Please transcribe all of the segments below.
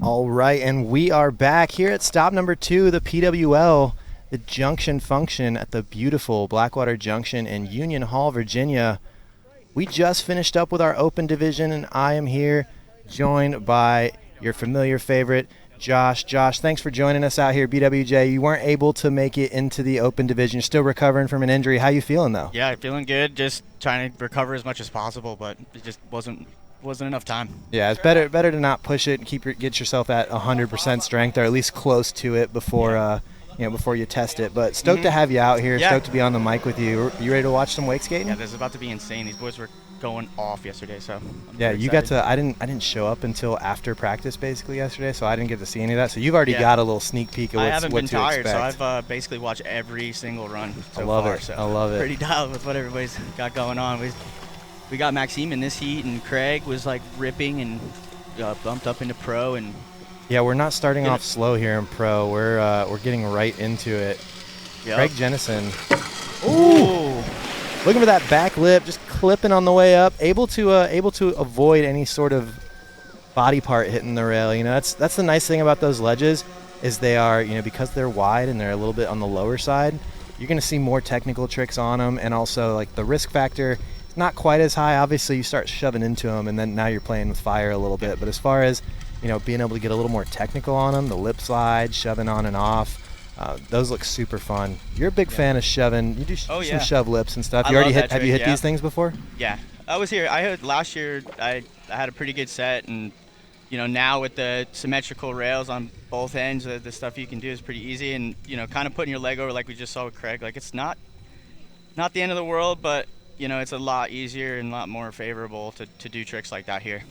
All right, and we are back here at stop number 2, the PWL, the Junction function at the beautiful Blackwater Junction in Union Hall, Virginia. We just finished up with our open division, and I am here joined by your familiar favorite, Josh. Josh, thanks for joining us out here, BWJ. You weren't able to make it into the open division. You're still recovering from an injury. How you feeling, though? Yeah, feeling good. Just trying to recover as much as possible, but it just wasn't enough time. Yeah, it's better to not push it and get yourself at 100% strength, or at least close to it before before you test it. But stoked to have you out here. Yeah. Stoked to be on the mic with you. You ready to watch some wake skating? Yeah, this is about to be insane. These boys were going off yesterday, so I'm Yeah, very you got excited. to. I didn't show up until after practice basically yesterday, so I didn't get to see any of that. So you've already got a little sneak peek of I what haven't been to tired, expect. so I've basically watched every single run so I love far. it. So I love it. Pretty dialed with what everybody's got going on. We got Maxime in this heat, and Craig was like ripping and bumped up into pro, and Yeah, we're not starting off slow here in pro. We're getting right into it. yep. Craig Jennison. Ooh. Looking for that back lip, just clipping on the way up, able to avoid any sort of body part hitting the rail. You know, that's the nice thing about those ledges is they are, because they're wide and they're a little bit on the lower side, you're going to see more technical tricks on them, and also like the risk factor is not quite as high. Obviously, you start shoving into them, and then now you're playing with fire a little bit. But as far as being able to get a little more technical on them, the lip slide, shoving on and off. Those look super fun. You're a big fan of shoving. You do some shove lips and stuff. I You already love hit. that Have you trick, hit these things before? Yeah, I was here. I had last year. I had a pretty good set, and now with the symmetrical rails on both ends, the stuff you can do is pretty easy. And kind of putting your leg over, like we just saw with Craig. Like it's not the end of the world, but it's a lot easier and a lot more favorable to do tricks like that here.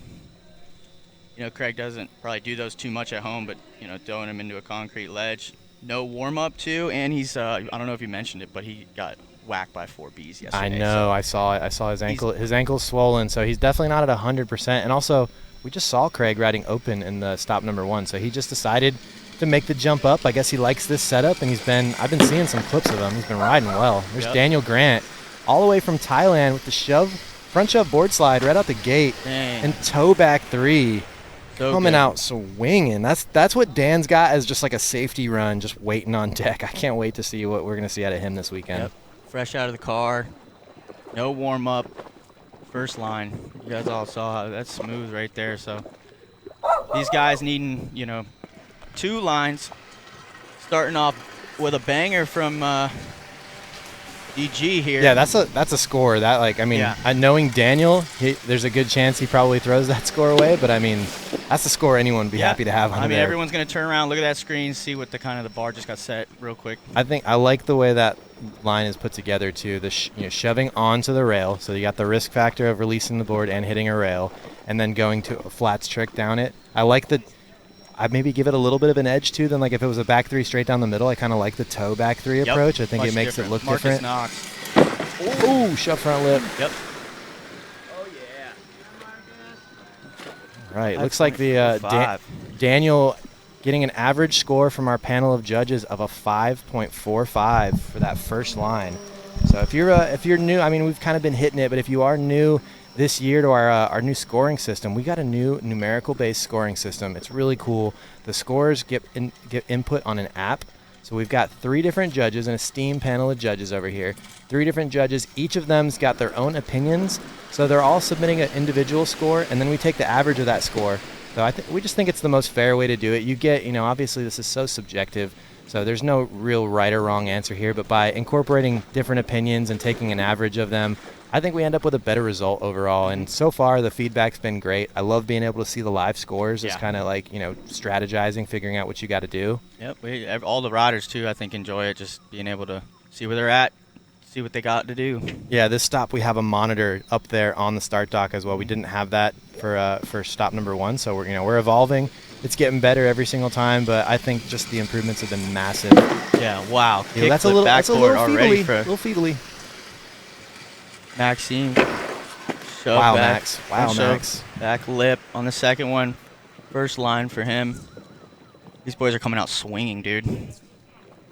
Craig doesn't probably do those too much at home, but throwing him into a concrete ledge. No warm up too, and he's I don't know if you mentioned it, but he got whacked by 4Bs yesterday. I know. I saw it. I saw his ankle. His ankle's swollen, so he's definitely not at 100%. And also, we just saw Craig riding open in the stop number 1, so he just decided to make the jump up. I guess he likes this setup, and I've been seeing some clips of him. He's been riding well. There's Daniel Grant, all the way from Thailand with the front shove board slide right out the gate, and toe back 3. So coming good. out swinging. That's what Dan's got as just like a safety run, just waiting on deck. I can't wait to see what we're going to see out of him this weekend. Yep. Fresh out of the car, no warm up, first line. You guys all saw how that's smooth right there. So these guys needing 2 lines, starting off with a banger from DG here. Yeah, that's a score. That knowing Daniel, there's a good chance he probably throws that score away. But that's a score anyone would be happy to have on there. Everyone's gonna turn around, look at that screen, see what the bar just got set real quick. I like the way that line is put together too. The shoving onto the rail, so you got the risk factor of releasing the board and hitting a rail, and then going to a flats trick down it. I'd maybe give it a little bit of an edge too than like if it was a back 3 straight down the middle. I kind of like the toe back 3 approach. I think it makes it look different. Knox. Ooh, shove front lip. Yep. Oh yeah. Right, looks like the Daniel getting an average score from our panel of judges of a 5.45 for that first line. So if you're new, we've kind of been hitting it, but if you are new this year to our new scoring system, we got a new numerical-based scoring system. It's really cool. The scores get input on an app. So we've got 3 different judges, an esteemed panel of judges over here. 3 different judges. Each of them's got their own opinions. So they're all submitting an individual score, and then we take the average of that score. So we just think it's the most fair way to do it. You get, obviously this is so subjective, so there's no real right or wrong answer here. But by incorporating different opinions and taking an average of them, I think we end up with a better result overall. And so far, the feedback's been great. I love being able to see the live scores. It's kind of like, strategizing, figuring out what you got to do. Yep. All the riders, too, I think, enjoy it, just being able to see where they're at, see what they got to do. Yeah, this stop, we have a monitor up there on the start dock as well. We didn't have that for stop number 1, so we're evolving. It's getting better every single time, but I think just the improvements have been massive. Yeah, wow. That's a little feedly. Maxime. Wow, Max. Wow, Max. Back lip on the second one. First line for him. These boys are coming out swinging, dude.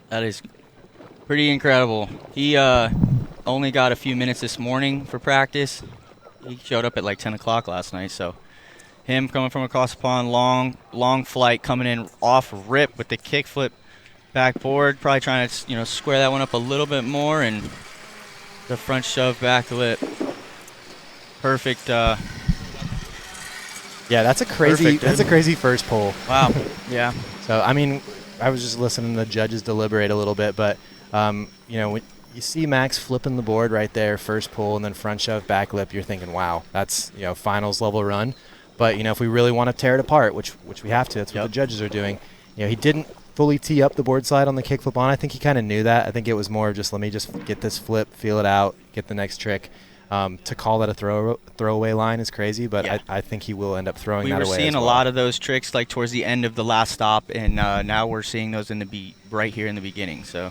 That is pretty incredible. He only got a few minutes this morning for practice. He showed up at like 10 o'clock last night, so Him coming from across the pond, long flight coming in off rip with the kickflip backboard. Probably trying to square that one up a little bit more, and the front shove back lip. Perfect. Yeah, that's a crazy. That's a crazy first pull. Wow. Yeah. So I mean, I was just listening to the judges deliberate a little bit, but when you see Max flipping the board right there, first pull and then front shove back lip, you're thinking, wow, that's finals level run. But if we really want to tear it apart, which we have to, that's what the judges are doing. He didn't fully tee up the board slide on the kickflip on. I think he kind of knew that. I think it was more of just let me just get this flip, feel it out, get the next trick. To call that a throwaway line is crazy, but I think he will end up throwing that away. We were seeing a lot of those tricks like towards the end of the last stop, and now we're seeing those right here in the beginning. So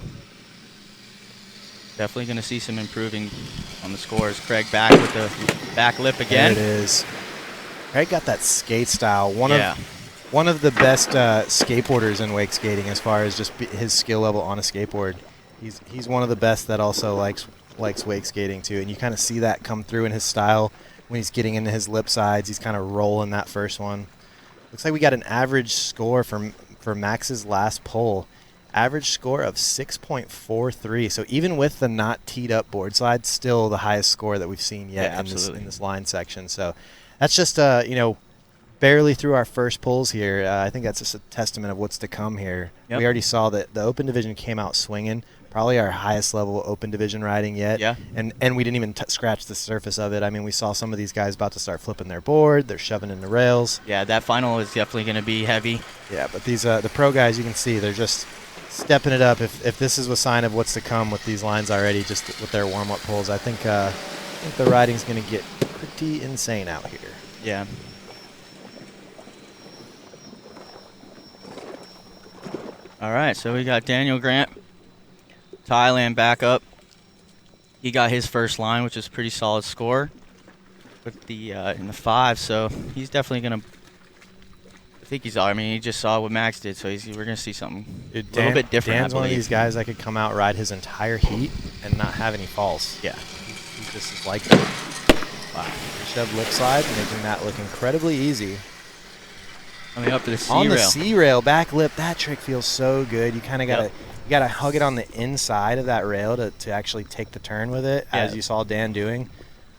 definitely going to see some improving on the scores. Craig back with the back lip again. There it is. Craig got that skate style. One of the best skateboarders in wake skating as far as just his skill level on a skateboard. He's one of the best that also likes wake skating too, and you kind of see that come through in his style when he's getting into his lip sides. He's kind of rolling that first one. Looks like we got an average score for Max's last pull. Average score of 6.43. So even with the not teed up board slide, still the highest score that we've seen yet in this line section. So that's just barely through our first pulls here. I think that's just a testament of what's to come here. Yep. We already saw that the open division came out swinging. Probably our highest level open division riding yet. Yeah. And we didn't even scratch the surface of it. I mean, we saw some of these guys about to start flipping their board. They're shoving in the rails. Yeah, that final is definitely going to be heavy. Yeah, but these the pro guys, you can see they're just stepping it up. If this is a sign of what's to come with these lines already, just with their warm-up pulls, I think the riding's going to get pretty insane out here. Yeah. All right, so we got Daniel Grant, Thailand back up. He got his first line, which is a pretty solid score with the in the 5. So he's definitely gonna. I think he's. I mean, he just saw what Max did, so we're gonna see something a little bit different. Dan's one of these guys that could come out, ride his entire heat, and not have any falls. Yeah, he just is like that. Wow, shove lip slide, making that look incredibly easy. Coming up to the C-rail. On the C-rail, back lip, that trick feels so good. You kind of gotta hug it on the inside of that rail to actually take the turn with it, as you saw Dan doing.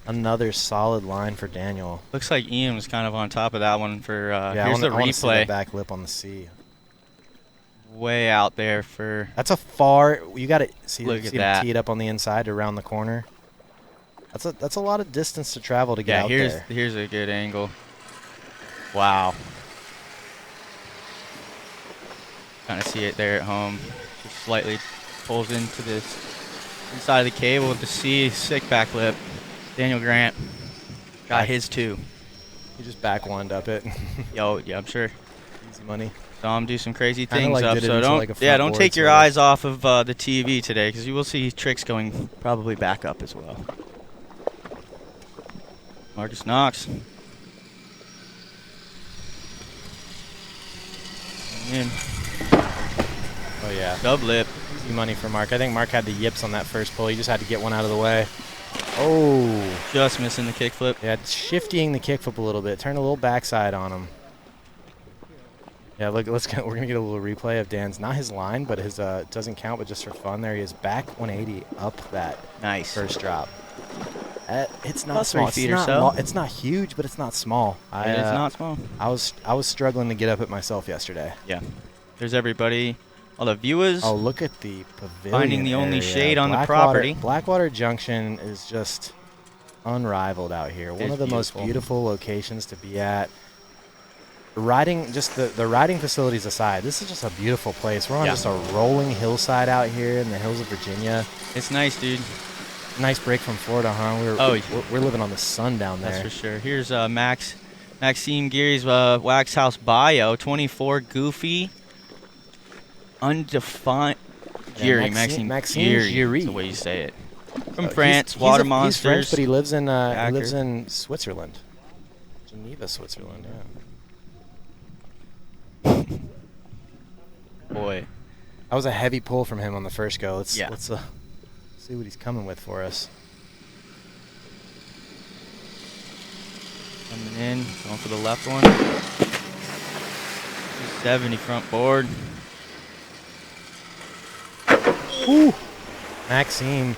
Another solid line for Daniel. Looks like Ian was kind of on top of that one for. Here's the replay. I want to see that back lip on the C. Way out there for. That's a far. You got to see. Look at him that. Tee it up on the inside around the corner. That's a lot of distance to travel to get out there. Here's a good angle. Wow. Kind of see it there at home. Just slightly pulls into this inside of the cable with the C. Sick back lip. Daniel Grant got his too. He just back one up it. Yeah, I'm sure. Easy money. Saw him do some crazy things up. So don't don't take your eyes off of the TV today, because you will see tricks going probably back up as well. Marcus Knox. In. Oh, yeah. Dub lip. Easy money for Mark. I think Mark had the yips on that first pull. He just had to get one out of the way. Oh. Just missing the kickflip. Yeah, shifting the kickflip a little bit. Turn a little backside on him. Yeah, look, we're going to get a little replay of Dan's, not his line, but his, doesn't count, but just for fun. There he is, back 180 up that first drop. It's not small. It's not huge, but it's not small. It's not small. I was struggling to get up it myself yesterday. Yeah. There's everybody. All the viewers. Oh, look at the pavilion. Finding the only shade on the property. Blackwater Junction is just unrivaled out here. One of the most beautiful locations to be at. Riding, just the riding facilities aside, this is just a beautiful place. We're on just a rolling hillside out here in the hills of Virginia. It's nice, dude. Nice break from Florida, huh? We're living on the sun down there. That's for sure. Here's Maxime Geary's Wax House bio. 24, goofy, undefined. Geary, Maxime Geary. That's the way you say it. From France, Water Monsters. He's French, but he lives in Switzerland, Geneva, Switzerland. Yeah. Boy, that was a heavy pull from him on the first go. Let's see what he's coming with for us. Coming in, going for the left one. 270 front board. Woo. Maxime,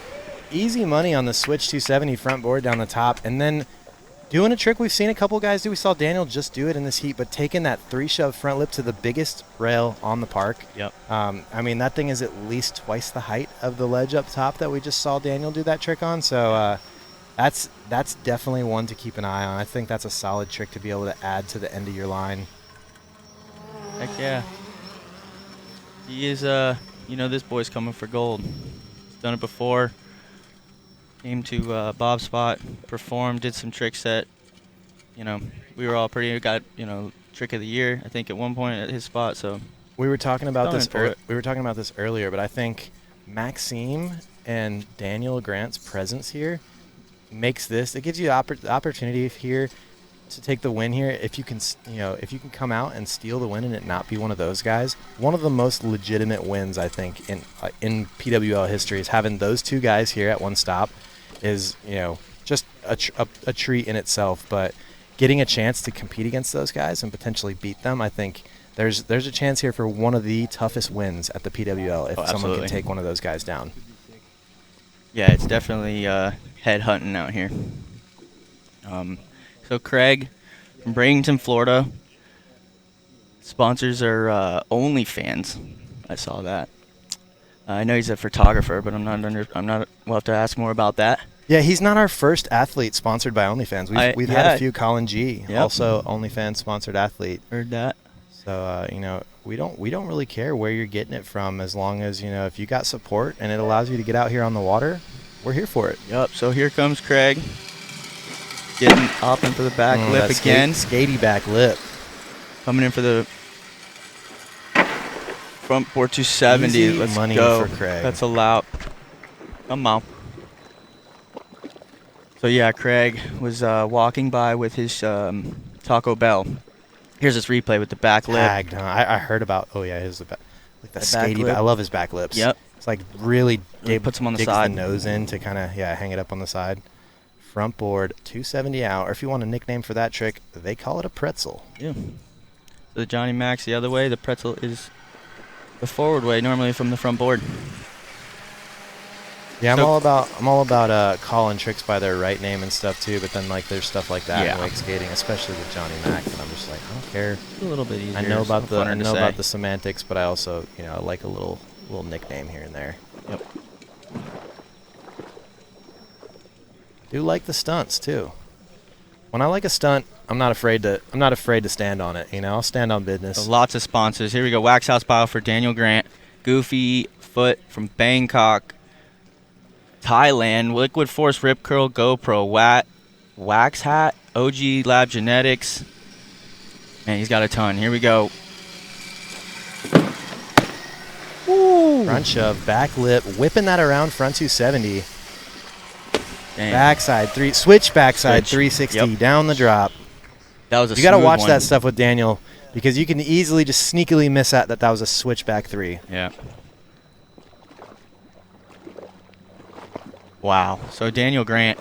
easy money on the switch 270 front board down the top, and then doing a trick we've seen a couple guys do. We saw Daniel just do it in this heat, but taking that 3-shove front lip to the biggest rail on the park. Yep. I mean, that thing is at least twice the height of the ledge up top that we just saw Daniel do that trick on. So that's definitely one to keep an eye on. I think that's a solid trick to be able to add to the end of your line. Heck yeah. He is, this boy's coming for gold. He's done it before. Came to Bob's spot, performed, did some tricks that, we were all got, trick of the year, I think, at one point at his spot. So we were talking about this. We were talking about this earlier, but I think Maxime and Daniel Grant's presence here makes this. It gives you the opportunity here to take the win here. If you can, if you can come out and steal the win and it not be one of those guys, one of the most legitimate wins I think in PWL history is having those two guys here at one stop. Is just a treat in itself, but getting a chance to compete against those guys and potentially beat them, I think there's a chance here for one of the toughest wins at the PWL if someone can take one of those guys down. Yeah, it's definitely head hunting out here. So Craig from Bradenton, Florida. Sponsors are OnlyFans. I saw that. I know he's a photographer, but I'm not. We'll have to ask more about that. Yeah, he's not our first athlete sponsored by OnlyFans. We've had a few. Colin G, also OnlyFans sponsored athlete. Heard that. So we don't really care where you're getting it from, as long as if you got support and it allows you to get out here on the water, we're here for it. Yep. So here comes Craig, getting up into the back lip again. Skatey back lip. Coming in for the front board 270. Easy Let's money go. for Craig. That's allowed. Come on. So yeah, Craig was walking by with his Taco Bell. Here's this replay with the back lip. Tagged, huh? I heard about. Oh yeah, here's the back. Like the skatey. lip. I love his back lips. Yep. It's like really Puts him on the digs side. the nose in to kind of hang it up on the side. Front board 270 out, or if you want a nickname for that trick, they call it a pretzel. Yeah. So the Johnny Max the other way. The pretzel is the forward way, normally from the front board. Yeah, I'm all about calling tricks by their right name and stuff too. But then there's stuff like that in wake skating, especially with Johnny Mac, and I'm just like, I don't care. It's a little bit easier. I know about the semantics, but I also I like a little nickname here and there. Yep. Do like the stunts too. When I like a stunt, I'm not afraid to stand on it. I'll stand on business. So lots of sponsors. Here we go. Wax House Bio for Daniel Grant. Goofy Foot from Bangkok, Thailand. Liquid Force Rip Curl GoPro. Wax Hat. OG Lab Genetics. Man, he's got a ton. Here we go. Woo. Front shove, back lip, whipping that around front 270. Dang. Backside switch backside 360 Yep. down the drop. That was a You got to smooth watch one. that stuff with Daniel, because you can easily just sneakily miss that was a switchback 3. Yeah. Wow. So Daniel Grant,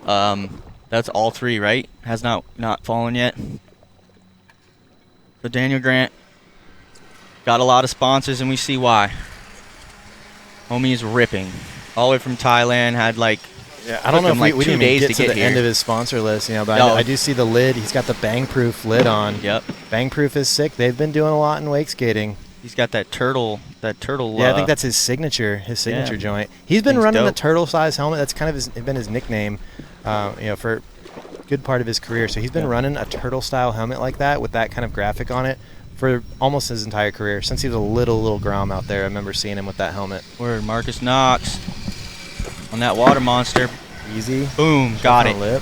that's all 3, right? Has not fallen yet. So Daniel Grant got a lot of sponsors, and we see why. Homie is ripping. All the way from Thailand, had I don't know if we didn't even days get to to get the end here. of his sponsor list, but No. I do see the lid. He's got the Bang-Proof lid on. Yep. Bang-Proof is sick. They've been doing a lot in wake skating. He's got that turtle. Yeah, I think that's his signature joint. He's been Thing's running the dope. turtle-size helmet. That's kind of been his nickname, for a good part of his career. So he's been running a turtle-style helmet like that with that kind of graphic on it for almost his entire career. Since he was a little Grom out there, I remember seeing him with that helmet. Word. Marcus Knox on that water monster. Easy. Boom. Got it. Lip.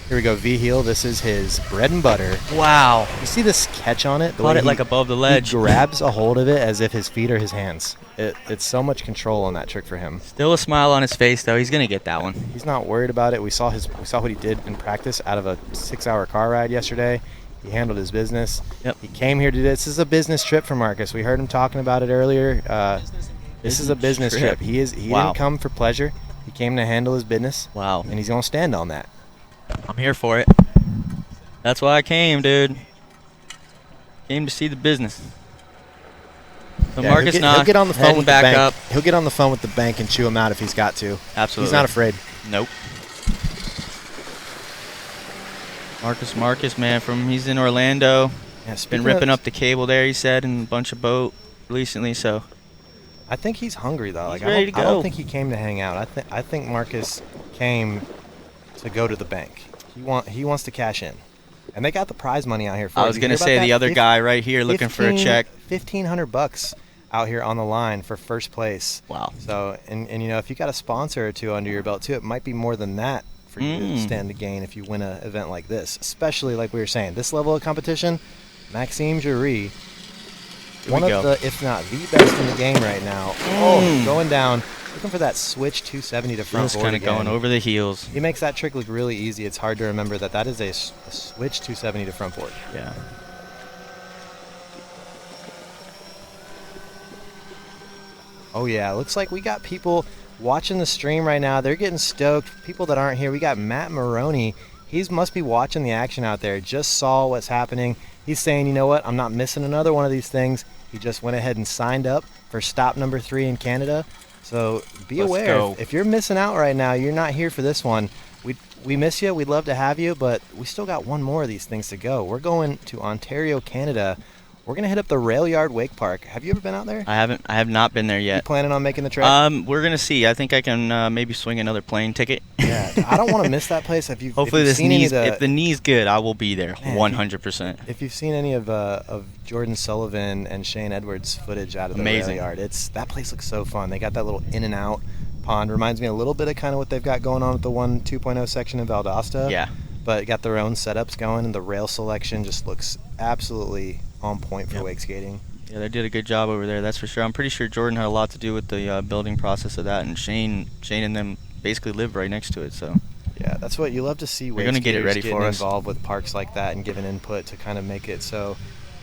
Here we go, V-heel. This is his bread and butter. Wow. You see this catch on it? Caught it like above the ledge. He grabs a hold of it as if his feet are his hands. It's so much control on that trick for him. Still a smile on his face, though. He's going to get that one. He's not worried about it. We saw what he did in practice out of a 6-hour car ride yesterday. He handled his business. Yep. He came here to do this. This is a business trip for Marcus. We heard him talking about it earlier. This is a business trip. He Wow. didn't come for pleasure. He came to handle his business. Wow. And he's going to stand on that. I'm here for it. That's why I came, dude. Came to see the business. So Yeah, Marcus he'll get on the phone with the back bank. up. He'll get on the phone with the bank and chew him out if he's got to. Absolutely. He's not afraid. Nope. Marcus, man, he's in Orlando. Yeah, Been ripping up the cable there, he said, and a bunch of boat recently. So I think he's hungry though. He's Like ready to I don't go. think he came to hang out. I think Marcus came to go to the bank. He wants to cash in, and they got the prize money out here for. I was gonna say the other guy right here looking for a check. $1,500 out here on the line for first place. Wow. So and you know, if you got a sponsor or two under your belt too, it might be more than that for you to stand to gain if you win an event like this. Especially like we were saying, this level of competition, Maxime Jury, one of the, if not the best in the game right now. Oh, going down, looking for that switch 270 to front Just board kind of again. going over the heels. He makes that trick look really easy. It's hard to remember that is a switch 270 to front board. Yeah. Oh yeah, looks like we got people watching the stream right now. They're getting stoked. People that aren't here. We got Matt Maroney. He must be watching the action out there. Just saw what's happening. He's saying, you know what? I'm not missing another one of these things. He just went ahead and signed up for stop number 3 in Canada. So be Let's aware. go. If you're missing out right now, you're not here for this one. We miss you. We'd love to have you, but we still got one more of these things to go. We're going to Ontario, Canada. We're going to hit up the Rail Yard Wake Park. Have you ever been out there? I have not been there You yet. planning on making the trek? We're gonna see. I think I can maybe swing another plane ticket. Yeah, I don't want to miss that place. Hopefully if the knee's good, I will be there 100%. If you've seen any of Jordan Sullivan and Shane Edwards footage out of the Amazing. Rail Yard, that place looks so fun. They got that little in and out pond. Reminds me a little bit of kind of what they've got going on with the 2.0 section in Valdosta. Yeah. But got their own setups going, and the rail selection just looks absolutely on point for wake skating. Yeah, they did a good job over there, that's for sure. I'm pretty sure Jordan had a lot to do with the building process of that, and Shane and them basically live right next to it. So yeah, that's what you love to see. They're gonna get it ready for us. Involved with parks like that and giving input to kind of make it so,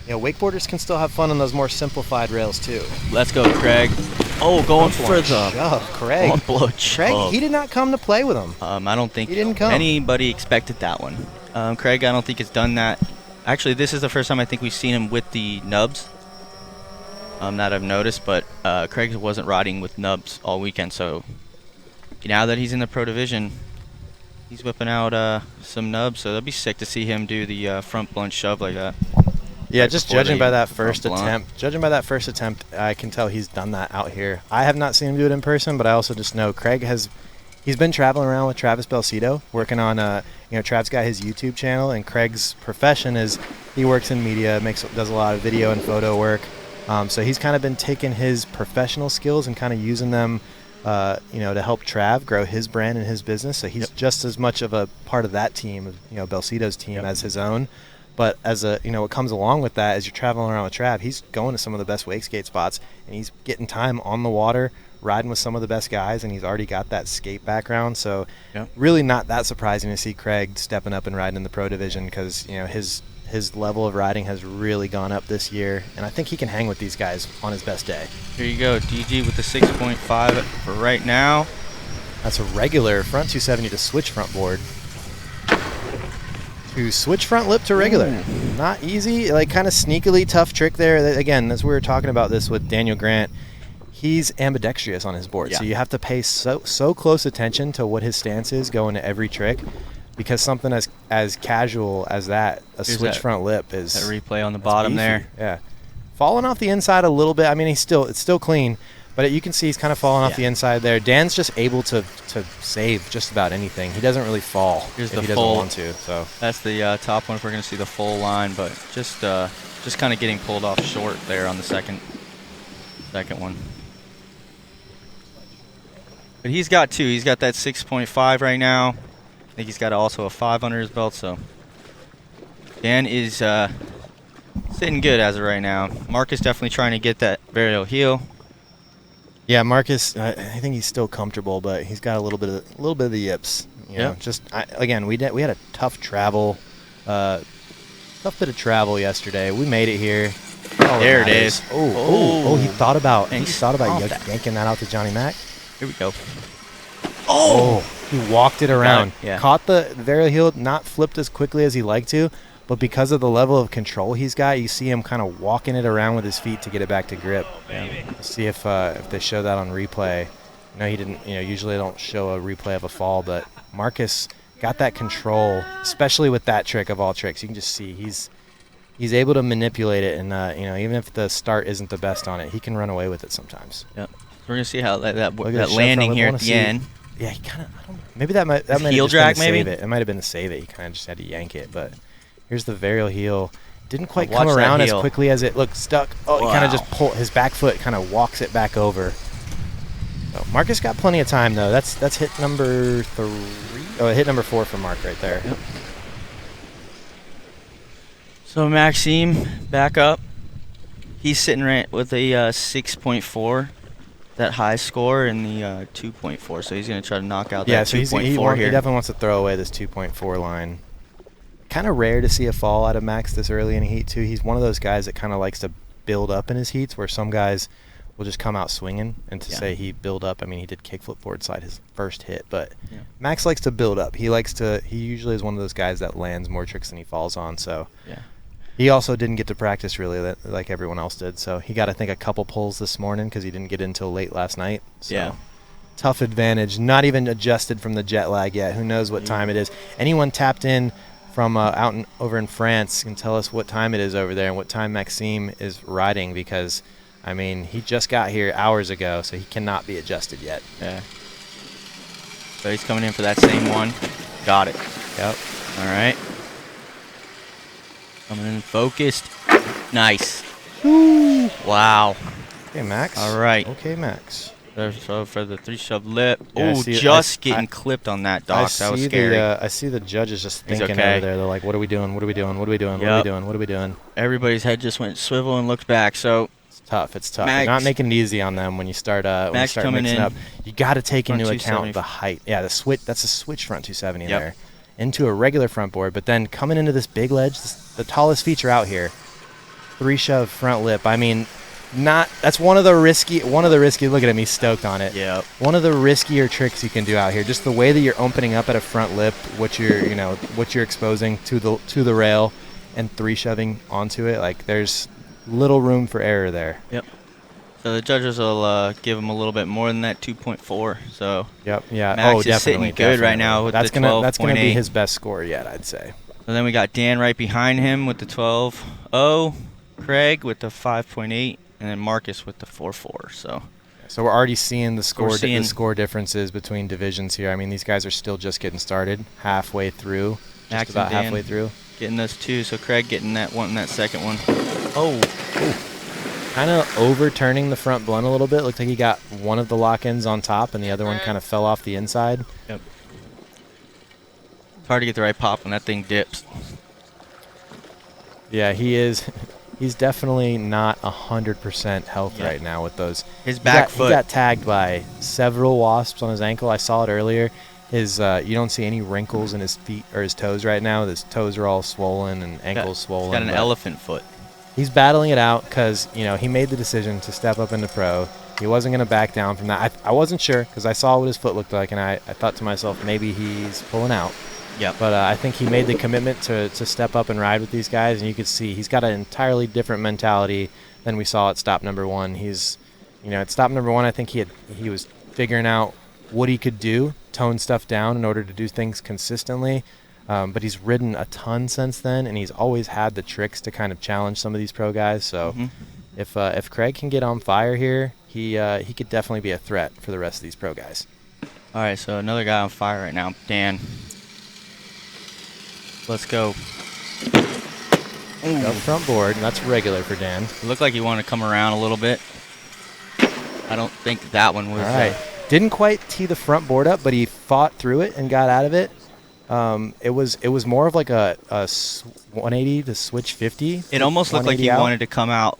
you know, wakeboarders can still have fun on those more simplified rails too. Let's go, Craig. Oh, going for the shove, Craig. Craig, he did not come to play with him. I don't think he didn't come. Anybody expected that one. Craig, I don't think has done that. Actually, this is the first time I think we've seen him with the nubs. That I've noticed, but Craig wasn't riding with nubs all weekend, so now that he's in the pro division, he's whipping out some nubs, so that'd be sick to see him do the front blunt shove like that. Yeah, right just before judging the by that first front blunt. Judging by that first attempt, I can tell he's done that out here. I have not seen him do it in person, but I also just know he's been traveling around with Travis Belcito, working on Trav's got his YouTube channel, and Craig's profession is he works in media, does a lot of video and photo work. So he's kind of been taking his professional skills and kind of using them, to help Trav grow his brand and his business. So he's just as much of a part of that team, Belcito's team, as his own. But as what comes along with that, as you're traveling around with Trav, he's going to some of the best wake skate spots, and he's getting time on the water, riding with some of the best guys, and he's already got that skate background. So really not that surprising to see Craig stepping up and riding in the pro division, because his level of riding has really gone up this year, and I think he can hang with these guys on his best day. Here you go, DG with the 6.5 for right now. That's a regular front 270 to switch front board. To switch front lip to regular. Not easy, like kind of sneakily tough trick there. Again, as we were talking about this with Daniel Grant, he's ambidextrous on his board, so you have to pay so close attention to what his stance is going to every trick, because something as casual as that, switch front lip is that replay on the bottom beefy. there. Yeah, falling off the inside a little bit. I mean, it's still clean, but you can see he's kind of falling off the inside there. Dan's just able to save just about anything. He doesn't really fall if he doesn't want to. So that's the top one if we're going to see the full line, but just kind of getting pulled off short there on the second one. But he's got two. He's got that 6.5 right now. I think he's got also a 5 under his belt, so Dan is sitting good as of right now. Marcus definitely trying to get that varial heel. Yeah, Marcus, I think he's still comfortable, but he's got a little bit of the yips. Again, we had a tough bit of travel yesterday. We made it here. There it is. Oh, he thought about yanking that out to Johnny Mac. Here we go. Oh, He walked it around. Yeah. Caught the varial heel, not flipped as quickly as he liked to, but because of the level of control he's got, you see him kind of walking it around with his feet to get it back to grip. Yeah. Let's see if they show that on replay. No, he didn't. Usually they don't show a replay of a fall, but Marcus got that control, especially with that trick of all tricks. You can just see he's able to manipulate it, and even if the start isn't the best on it, he can run away with it sometimes. Yep. We're gonna see how that front landing here lip. at the end. Yeah, he kind of. I don't know. Maybe that might have heel just drag, been to maybe? save it. It might have been to save it. He kind of just had to yank it. But here's the varial heel. Didn't quite Watch come that around as heel. quickly as it looked stuck. Oh, he kind of Wow. just pulled his back foot, kind of walks it back over. So Marcus got plenty of time though. That's hit number 3. Oh, hit number 4 for Mark right there. Yep. So Maxime back up. He's sitting right with a 6.4, that high score, and the 2.4. So he's going to try to knock out that 2.4 he here. definitely wants to throw away this 2.4 line. Kind of rare to see a fall out of Max this early in a heat too. He's one of those guys that kind of likes to build up in his heats, where some guys will just come out swinging. And to say he build up, I mean, he did kickflip board slide his first hit, but Max likes to build up. He usually is one of those guys that lands more tricks than he falls on. So he also didn't get to practice really like everyone else did. So he got, I think, a couple pulls this morning because he didn't get in until late last night. So tough advantage. Not even adjusted from the jet lag yet. Who knows what time it is? Anyone tapped in from over in France can tell us what time it is over there and what time Maxime is riding, because I mean, he just got here hours ago, so he cannot be adjusted yet. Yeah. So he's coming in for that same one. Got it. Yep. All right. Coming in focused. Nice. Woo. Wow. Okay, Max. All right. Okay, Max. So for the 3-shove lip. Yeah, Oh, see, just getting clipped on that, Doc. That was scary. I see the judges just He's thinking okay. over there. They're like, what are we doing? What are we doing? What are we doing? What are we doing? What are we doing? Everybody's head just went swivel and looked back. So It's tough. It's tough. Max- You're not making it easy on them when you start coming mixing in. up. You got to take Front into account 270. the height. Yeah, the switch. That's a switch front 270 Yep. there into a regular front board, but then coming into this big ledge, the tallest feature out here, 3-shove front lip. I mean, that's one of the risky. Look at him, he's stoked on it. Yep. One of the riskier tricks you can do out here. Just the way that you're opening up at a front lip, what you're exposing to the rail, and 3-shoving onto it. Like, there's little room for error there. Yep. So the judges will give him a little bit more than that 2.4. So Yep. Yeah. Max oh, is definitely. sitting good right definitely. now with that's the that's gonna be 12.8. his best score yet, I'd say. So then we got Dan right behind him with the 12.0, Craig with the 5.8, and then Marcus with the 4.4. So we're already seeing the We're seeing- score differences between divisions here. I mean, these guys are still just getting started, halfway through, Max just about and Dan halfway through. getting those two. So Craig getting that one and that second one. Oh, Kind of overturning the front blunt a little bit. Looked like he got one of the lock-ins on top, and the other one kind of fell off the inside. yep. It's hard to get the right pop when that thing dips. Yeah, he is. He's definitely not 100% health Yeah. right now with those. His back He foot. got tagged by several wasps on his ankle. I saw it earlier. His you don't see any wrinkles in his feet or his toes right now. His toes are all swollen and ankles swollen. He's got an but elephant foot. He's battling it out because he made the decision to step up into pro. He wasn't going to back down from that. I wasn't sure because I saw what his foot looked like, and I thought to myself maybe he's pulling out. Yep. But I think he made the commitment to step up and ride with these guys, and you could see he's got an entirely different mentality than we saw at stop number 1. He's, at stop number 1, I think he was figuring out what he could do, tone stuff down in order to do things consistently. But he's ridden a ton since then, and he's always had the tricks to kind of challenge some of these pro guys. So if Craig can get on fire here, he could definitely be a threat for the rest of these pro guys. All right, so another guy on fire right now, Dan. Let's go. Up front board, and that's regular for Dan. It looked like he wanted to come around a little bit. I don't think that one was. All right. Didn't quite tee the front board up, but he fought through it and got out of it. It was more of like a 180 to switch 50. It almost looked like he wanted to come out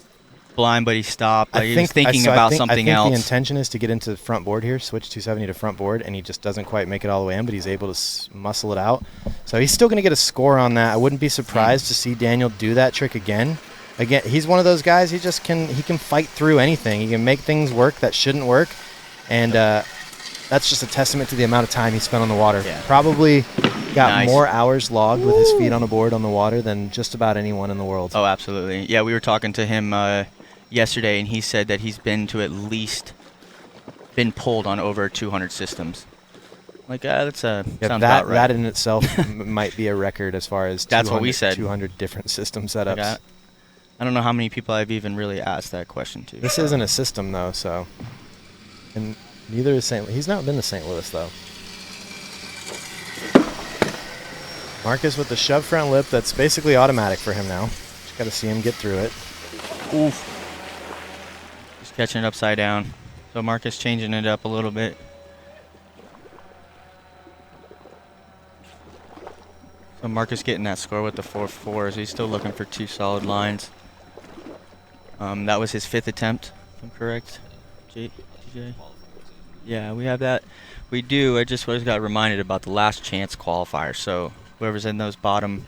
blind, but he stopped. Like he was thinking about something else. I think the intention is to get into the front board here, switch 270 to front board, and he just doesn't quite make it all the way in, but he's able to muscle it out. So he's still going to get a score on that. I wouldn't be surprised to see Daniel do that trick again. Again, he's one of those guys. He can fight through anything. He can make things work that shouldn't work, and that's just a testament to the amount of time he spent on the water. Yeah. Probably got Nice. more hours logged with his feet on a board on the water than just about anyone in the world. Oh, absolutely. Yeah, we were talking to him yesterday, and he said that he's been to at least been pulled on over 200 systems. Like, that's sounds about right. That in itself might be a record as far as That's what we said. 200 different system setups. Like, I don't know how many people I've even really asked that question to. This isn't a system, though, so. And neither is St. He's not been to St. Louis, though. Marcus with the shove front lip that's basically automatic for him now. Just got to see him get through it. Oof. Just catching it upside down. So Marcus changing it up a little bit. So Marcus getting that score with the 4.4s. He's still looking for 2 solid lines. That was his 5th attempt, if I'm correct. TJ? Yeah, we have that. We do. I just got reminded about the last chance qualifier. So whoever's in those bottom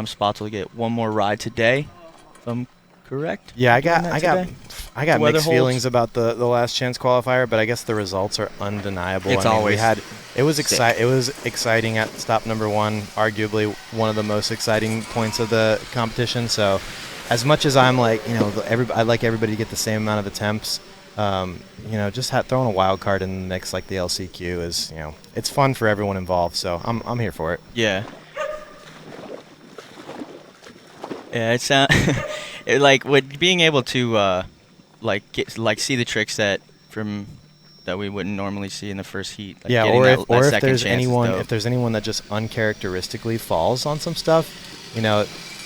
spots will get one more ride today, if I'm correct. Yeah, I got mixed feelings holds. about the last chance qualifier, but I guess the results are undeniable. It's always it was exciting at stop number 1, arguably one of the most exciting points of the competition. So, as much as I'm like, I'd like everybody to get the same amount of attempts. Just throwing a wild card in the mix like the LCQ is, it's fun for everyone involved. So I'm here for it. Yeah. Yeah, it's like with being able to see the trick set from that we wouldn't normally see in the first heat. Like yeah, or if there's anyone that just uncharacteristically falls on some stuff,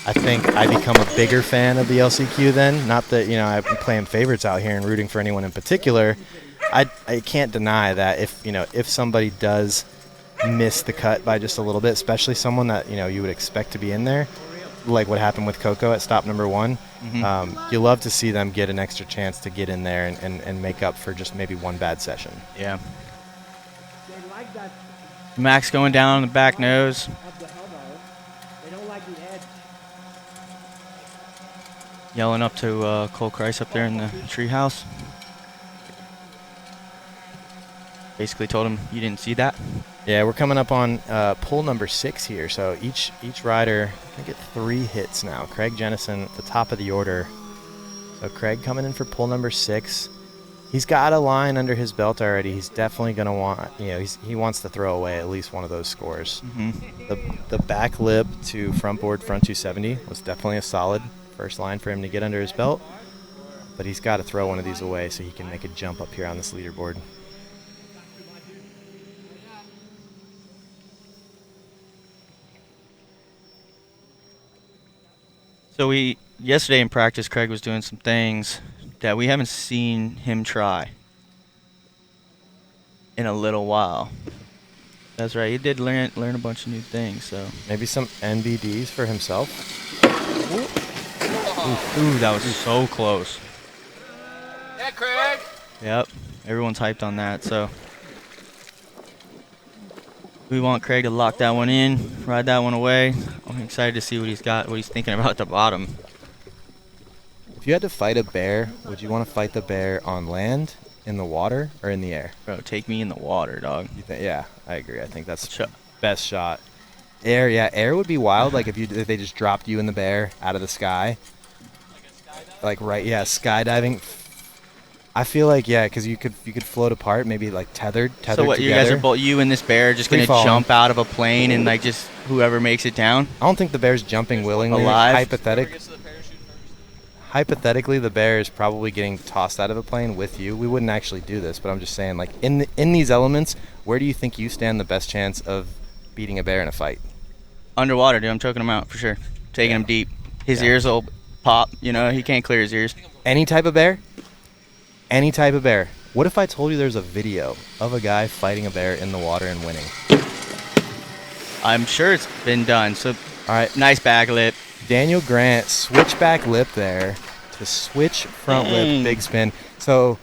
I think I become a bigger fan of the LCQ then. Not that I'm playing favorites out here and rooting for anyone in particular. I can't deny that if somebody does miss the cut by just a little bit, especially someone that you would expect to be in there, like what happened with Coco at stop number 1. You love to see them get an extra chance to get in there and make up for just maybe one bad session. Yeah. Max going down on the back nose. Yelling up to Cole Christ up there in the treehouse. Basically told him, you didn't see that? Yeah, we're coming up on pull number 6 here. So each rider can get 3 hits now. Craig Jennison at the top of the order. So Craig coming in for pull number 6. He's got a line under his belt already. He's definitely going to want, he wants to throw away at least one of those scores. The back lip to front board front 270 was definitely a solid first line for him to get under his belt. But he's got to throw one of these away so he can make a jump up here on this leaderboard. So yesterday in practice, Craig was doing some things that we haven't seen him try in a little while. That's right. He did learn a bunch of new things. So maybe some NBDs for himself. Ooh, that was so close. Yeah, Craig. Yep, everyone's hyped on that. So we want Craig to lock that one in, ride that one away. I'm excited to see what he's thinking about at the bottom. If you had to fight a bear, would you want to fight the bear on land, in the water, or in the air? Bro, take me in the water, dog. Yeah, I agree. I think that's the best shot. Air would be wild. Like if they just dropped you in the bear out of the sky. Like skydiving. I feel like because you could float apart, maybe like tethered So what? together. You guys are both, you and this bear, just gonna jump out of a plane and like just whoever makes it down? I don't think the bear's jumping willingly. Alive? Hypothetically, the bear is probably getting tossed out of a plane with you. We wouldn't actually do this, but I'm just saying, like in these elements, where do you think you stand the best chance of beating a bear in a fight? Underwater, dude. I'm choking him out for sure. Taking him deep. His ears will pop. He can't clear his ears. Any type of bear? Any type of bear. What if I told you there's a video of a guy fighting a bear in the water and winning? I'm sure it's been done. So, all right. Nice back lip. Daniel Grant, switch back lip there to switch front lip, big spin. So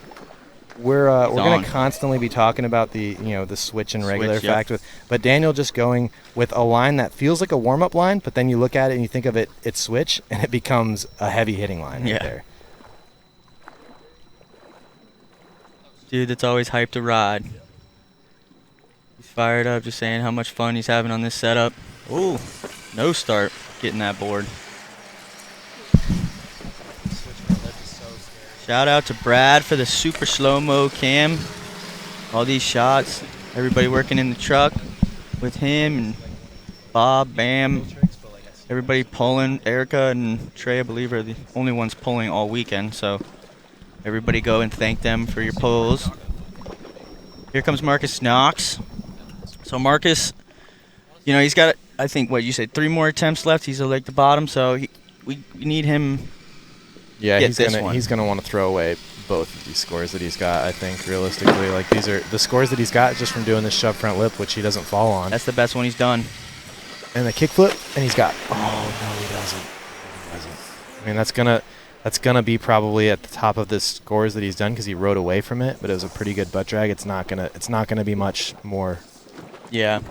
we're going to constantly be talking about the switch and regular fact but Daniel just going with a line that feels like a warm-up line, but then you look at it and you think of it's switch and it becomes a heavy hitting line right there. Dude, that's always hyped to ride. fired up, just saying how much fun he's having on this setup. Ooh, no start, getting that board. Shout out to Brad for the super slow-mo cam. All these shots, everybody working in the truck with him, and Bob, Bam, everybody pulling. Erica and Trey, I believe, are the only ones pulling all weekend, so everybody go and thank them for your pulls. Here comes Marcus Knox. So Marcus, you know, he's got, I think, what you said, 3 more attempts left. He's like the bottom, so we need him. Yeah, he's gonna want to throw away both of these scores that he's got. I think realistically, like these are the scores that he's got just from doing this shove front lip, which he doesn't fall on. That's the best one he's done. And the kickflip, and he's got. Oh no, he doesn't. I mean, that's gonna be probably at the top of the scores that he's done because he rode away from it, but it was a pretty good butt drag. It's not gonna be much more. Yeah.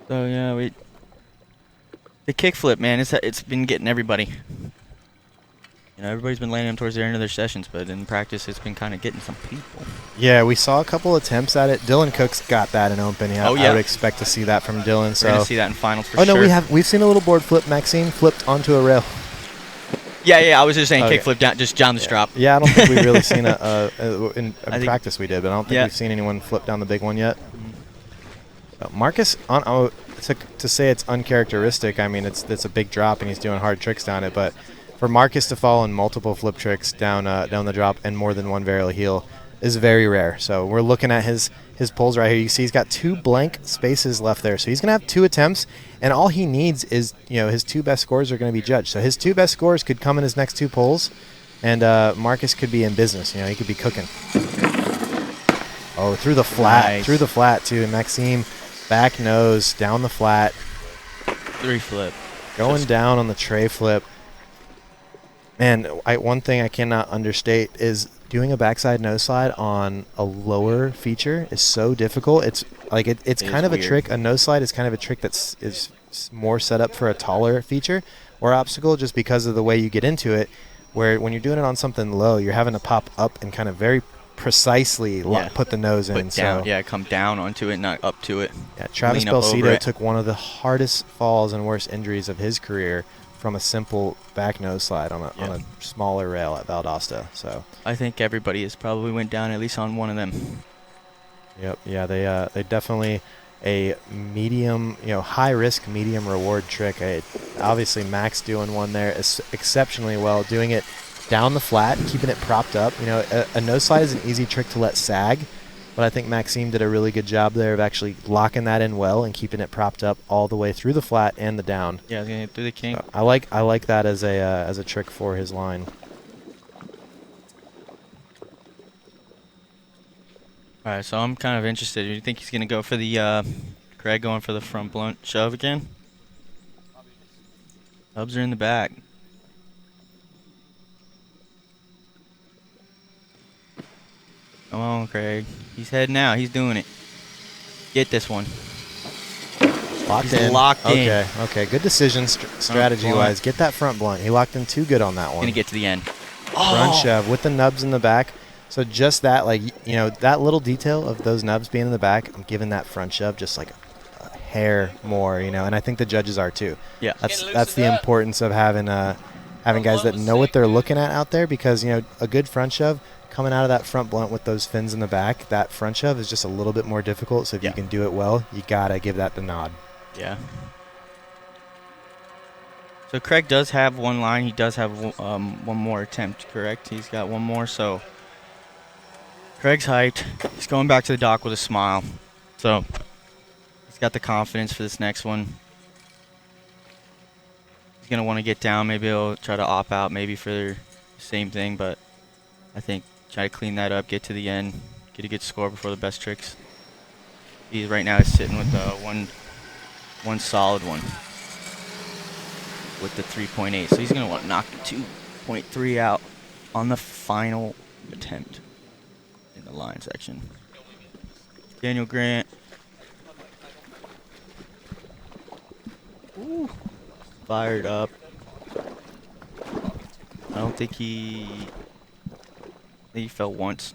So yeah, the kickflip, man, it's been getting everybody. You know, everybody's been landing them towards the end of their sessions, but in practice, it's been kind of getting some people. Yeah, we saw a couple attempts at it. Dylan Cook's got that in open. Yeah, oh, yeah. I would expect to see that from Dylan. So we're gonna see that in finals for sure. sure. Oh no, we've seen a little board flip. Maxime flipped onto a rail. Yeah. I was just saying okay. kickflip down, just down the strop. Yeah, I don't think we've really seen in practice we did, but I don't think we've seen anyone flip down the big one yet. So Marcus, to say it's uncharacteristic, I mean it's a big drop and he's doing hard tricks down it, but for Marcus to fall in multiple flip tricks down the drop and more than one varial heel is very rare. So we're looking at his pulls right here. You see he's got 2 blank spaces left there. So he's going to have 2 attempts, and all he needs is, you know, his 2 best scores are going to be judged. So his 2 best scores could come in his next 2 pulls, and Marcus could be in business. You know, he could be cooking. Oh, through the flat too. And Maxime back nose down the flat. 3 flip. Going down on the tray flip. Man, one thing I cannot understate is doing a backside nose slide on a lower feature is so difficult. It's like it's kind of weird. A trick. A nose slide is kind of a trick is more set up for a taller feature or obstacle, just because of the way you get into it. Where when you're doing it on something low, you're having to pop up and kind of very precisely put the nose in. Down, come down onto it, not up to it. Yeah, Travis Belcito took one of the hardest falls and worst injuries of his career from a simple back nose slide on a smaller rail at Valdosta. So I think everybody has probably went down at least on one of them. Yep. Yeah, they definitely a medium, high risk, medium reward trick. Obviously Max doing one there is exceptionally well, doing it down the flat, keeping it propped up. A nose slide is an easy trick to let sag, but I think Maxime did a really good job there of actually locking that in well and keeping it propped up all the way through the flat and the down. Yeah, gonna through the kink. So I like that as a trick for his line. All right, so I'm kind of interested. Do you think he's gonna go for the Craig going for the front blunt shove again? Hubs are in the back. Come on, Craig. He's heading out. He's doing it. Get this one. Locked in. Okay. Good decision strategy-wise. Get that front blunt. He locked in too good on that one. Gonna get to the end. Front shove with the nubs in the back. So just that, that little detail of those nubs being in the back, I'm giving that front shove just like a hair more, and I think the judges are too. Yeah. That's the importance of having guys that know what they're looking at out there, because, a good front shove coming out of that front blunt with those fins in the back, that front shove is just a little bit more difficult. So if you can do it well, you got to give that the nod. Yeah. So Craig does have one line. He does have one more attempt, correct? He's got one more, so Craig's hyped. He's going back to the dock with a smile. So he's got the confidence for this next one. He's going to want to get down. Maybe he'll try to op out maybe for the same thing, but I think try to clean that up, get to the end, get a good score before the best tricks. He right now is sitting with one solid one with the 3.8. So he's going to want to knock the 2.3 out on the final attempt in the line section. Daniel Grant. Ooh, fired up. I don't think he fell once.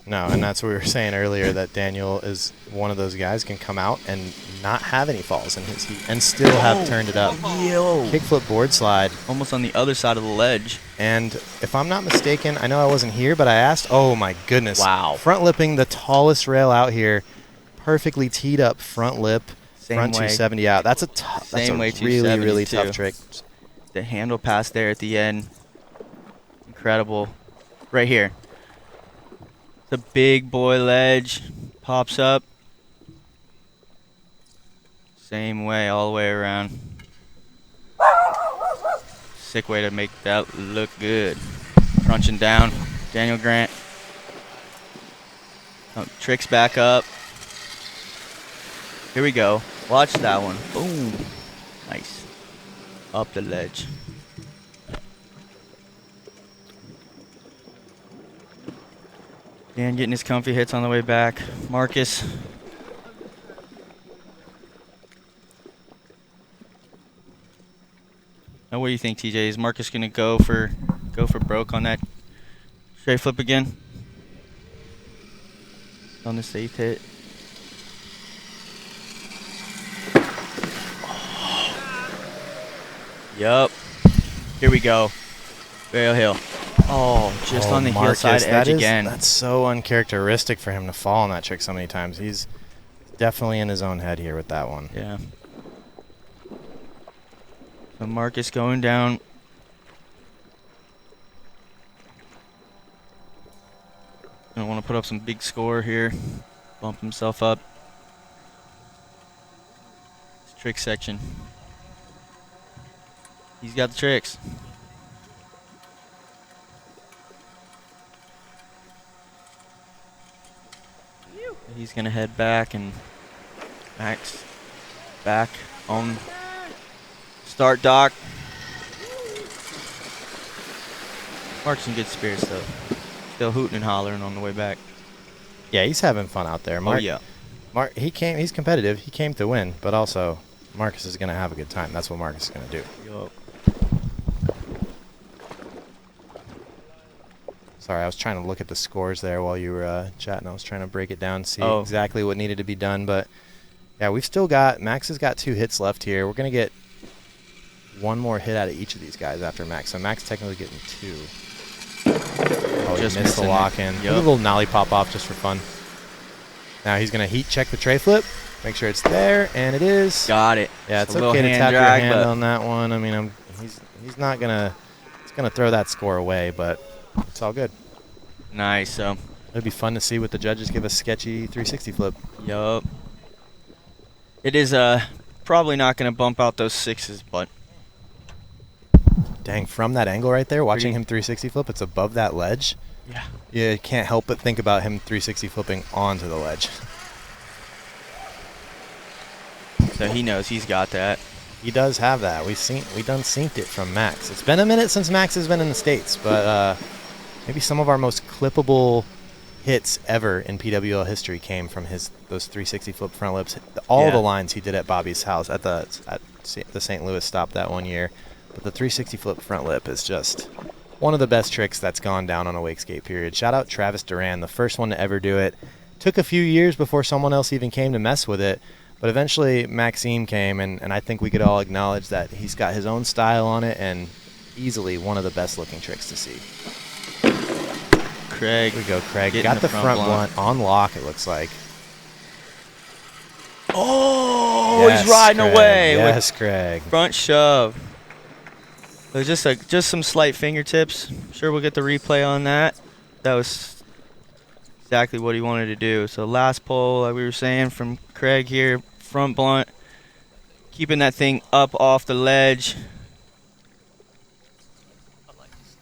No, and that's what we were saying earlier, that Daniel is one of those guys can come out and not have any falls in his heat and still have turned it up. Yo. Kickflip board slide. Almost on the other side of the ledge. And if I'm not mistaken, I know I wasn't here, but I asked. Oh, my goodness. Wow. Front lipping the tallest rail out here. Perfectly teed up front lip. Same front way. 270 out. That's a really, really tough trick. The handle pass there at the end. Incredible. Right here. The big boy ledge pops up. Same way all the way around. Sick way to make that look good. Crunching down. Daniel Grant. Tricks back up. Here we go. Watch that one. Boom. Nice. Up the ledge. Dan getting his comfy hits on the way back. Marcus. Now what do you think, TJ? Is Marcus gonna go for broke on that straight flip again? On the safe hit. Yup. Here we go. Rail hill. Oh, just on the hillside edge again. That's so uncharacteristic for him to fall on that trick so many times. He's definitely in his own head here with that one. Yeah. So Marcus going down. Gonna want to put up some big score here. Bump himself up. It's trick section. He's got the tricks. He's gonna head back, and Max back on start dock. Mark's in good spirits though. Still hooting and hollering on the way back. Yeah, he's having fun out there. Mark, Oh yeah. Mark, he's competitive. He came to win, but also Marcus is gonna have a good time. That's what Marcus is gonna do. Yup. Sorry, I was trying to look at the scores there while you were chatting. I was trying to break it down, see Oh. exactly what needed to be done. But, yeah, we've still got – Max has got 2 hits left here. We're going to get one more hit out of each of these guys after Max. So Max technically getting 2. Oh, Just he missed the missing lock-in. it. A Yep. little nollie pop-off just for fun. Now he's going to heat check the tray flip, make sure it's there, and it is. Got it. Yeah, it's a little okay to hand tap your drag, hand but on that one. I mean, he's not going to – he's going to throw that score away, but it's all good. nice. So, It'd be fun to see what the judges give a sketchy 360 flip. yup. It is probably not going to bump out those 6s, but Dang, from that angle right there, watching Pretty- him 360 flip, it's above that ledge. yeah. Yeah, you can't help but think about him 360 flipping onto the ledge. So he knows he's got that. He does have that. We done synced it from Max. It's been a minute since Max has been in the States, but maybe some of our most clippable hits ever in PWL history came from those 360 flip front lips. All Yeah. the lines he did at Bobby's house at the St. Louis stop that one year. But the 360 flip front lip is just one of the best tricks that's gone down on a Wakeskate period. Shout out Travis Duran, the first one to ever do it. Took a few years before someone else even came to mess with it. But eventually Maxime came, and I think we could all acknowledge that he's got his own style on it and easily one of the best looking tricks to see. Craig. Here we go, Craig. Getting Got the front blunt on lock, it looks like. Oh, Yes, he's riding Craig. away Yes, Craig. with front shove. So just some slight fingertips. Sure, we'll get the replay on that. That was exactly what he wanted to do. So last pull, like we were saying, from Craig here, front blunt, keeping that thing up off the ledge.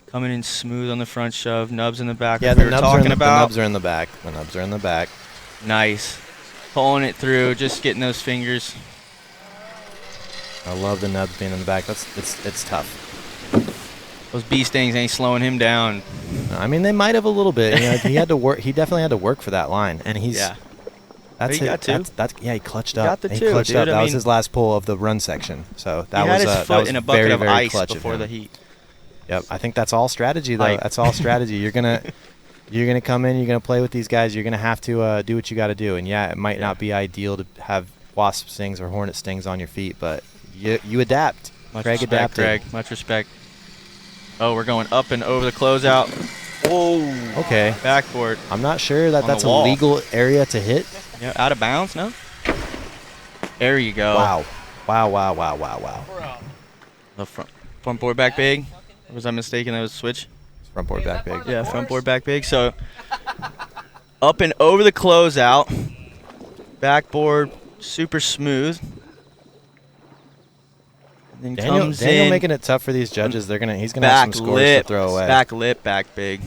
Coming in smooth on the front shove, nubs in the back. Yeah, like the we were nubs, talking the about. nubs are in the back. The nubs are in the back. Nice. Pulling it through, just getting those fingers. I love the nubs being in the back. It's tough. Those bee stings ain't slowing him down. I mean, they might have a little bit. You know, he had to work. He definitely had to work for that line, and he's. Yeah. That's He it. got two. Yeah, he clutched He up. got the he two, clutched dude. up. I That was mean- his last pull of the run section. So that He was had his that foot was in a bucket very, of very ice clutch of before him. the heat. Yep, I think that's all strategy though. Hype. That's all strategy. You're gonna You're going to come in, you're going to play with these guys, you're going to have to do what you got to do. And, yeah, it might not be ideal to have wasp stings or hornet stings on your feet, but you adapt. Craig adapted. Craig, much respect. Oh, we're going up and over the closeout. Whoa. Okay. Backboard. I'm not sure that that's a wall. legal area to hit. Yeah, out of bounds, no? There you go. Wow. Wow. The front board back big. Or was I mistaken? That was switch? Front board back big. Yeah, front board back big. So up and over the closeout. Backboard super smooth. And then comes Daniel in making it tough for these judges. He's gonna have some scores to throw away. Back lip, back big.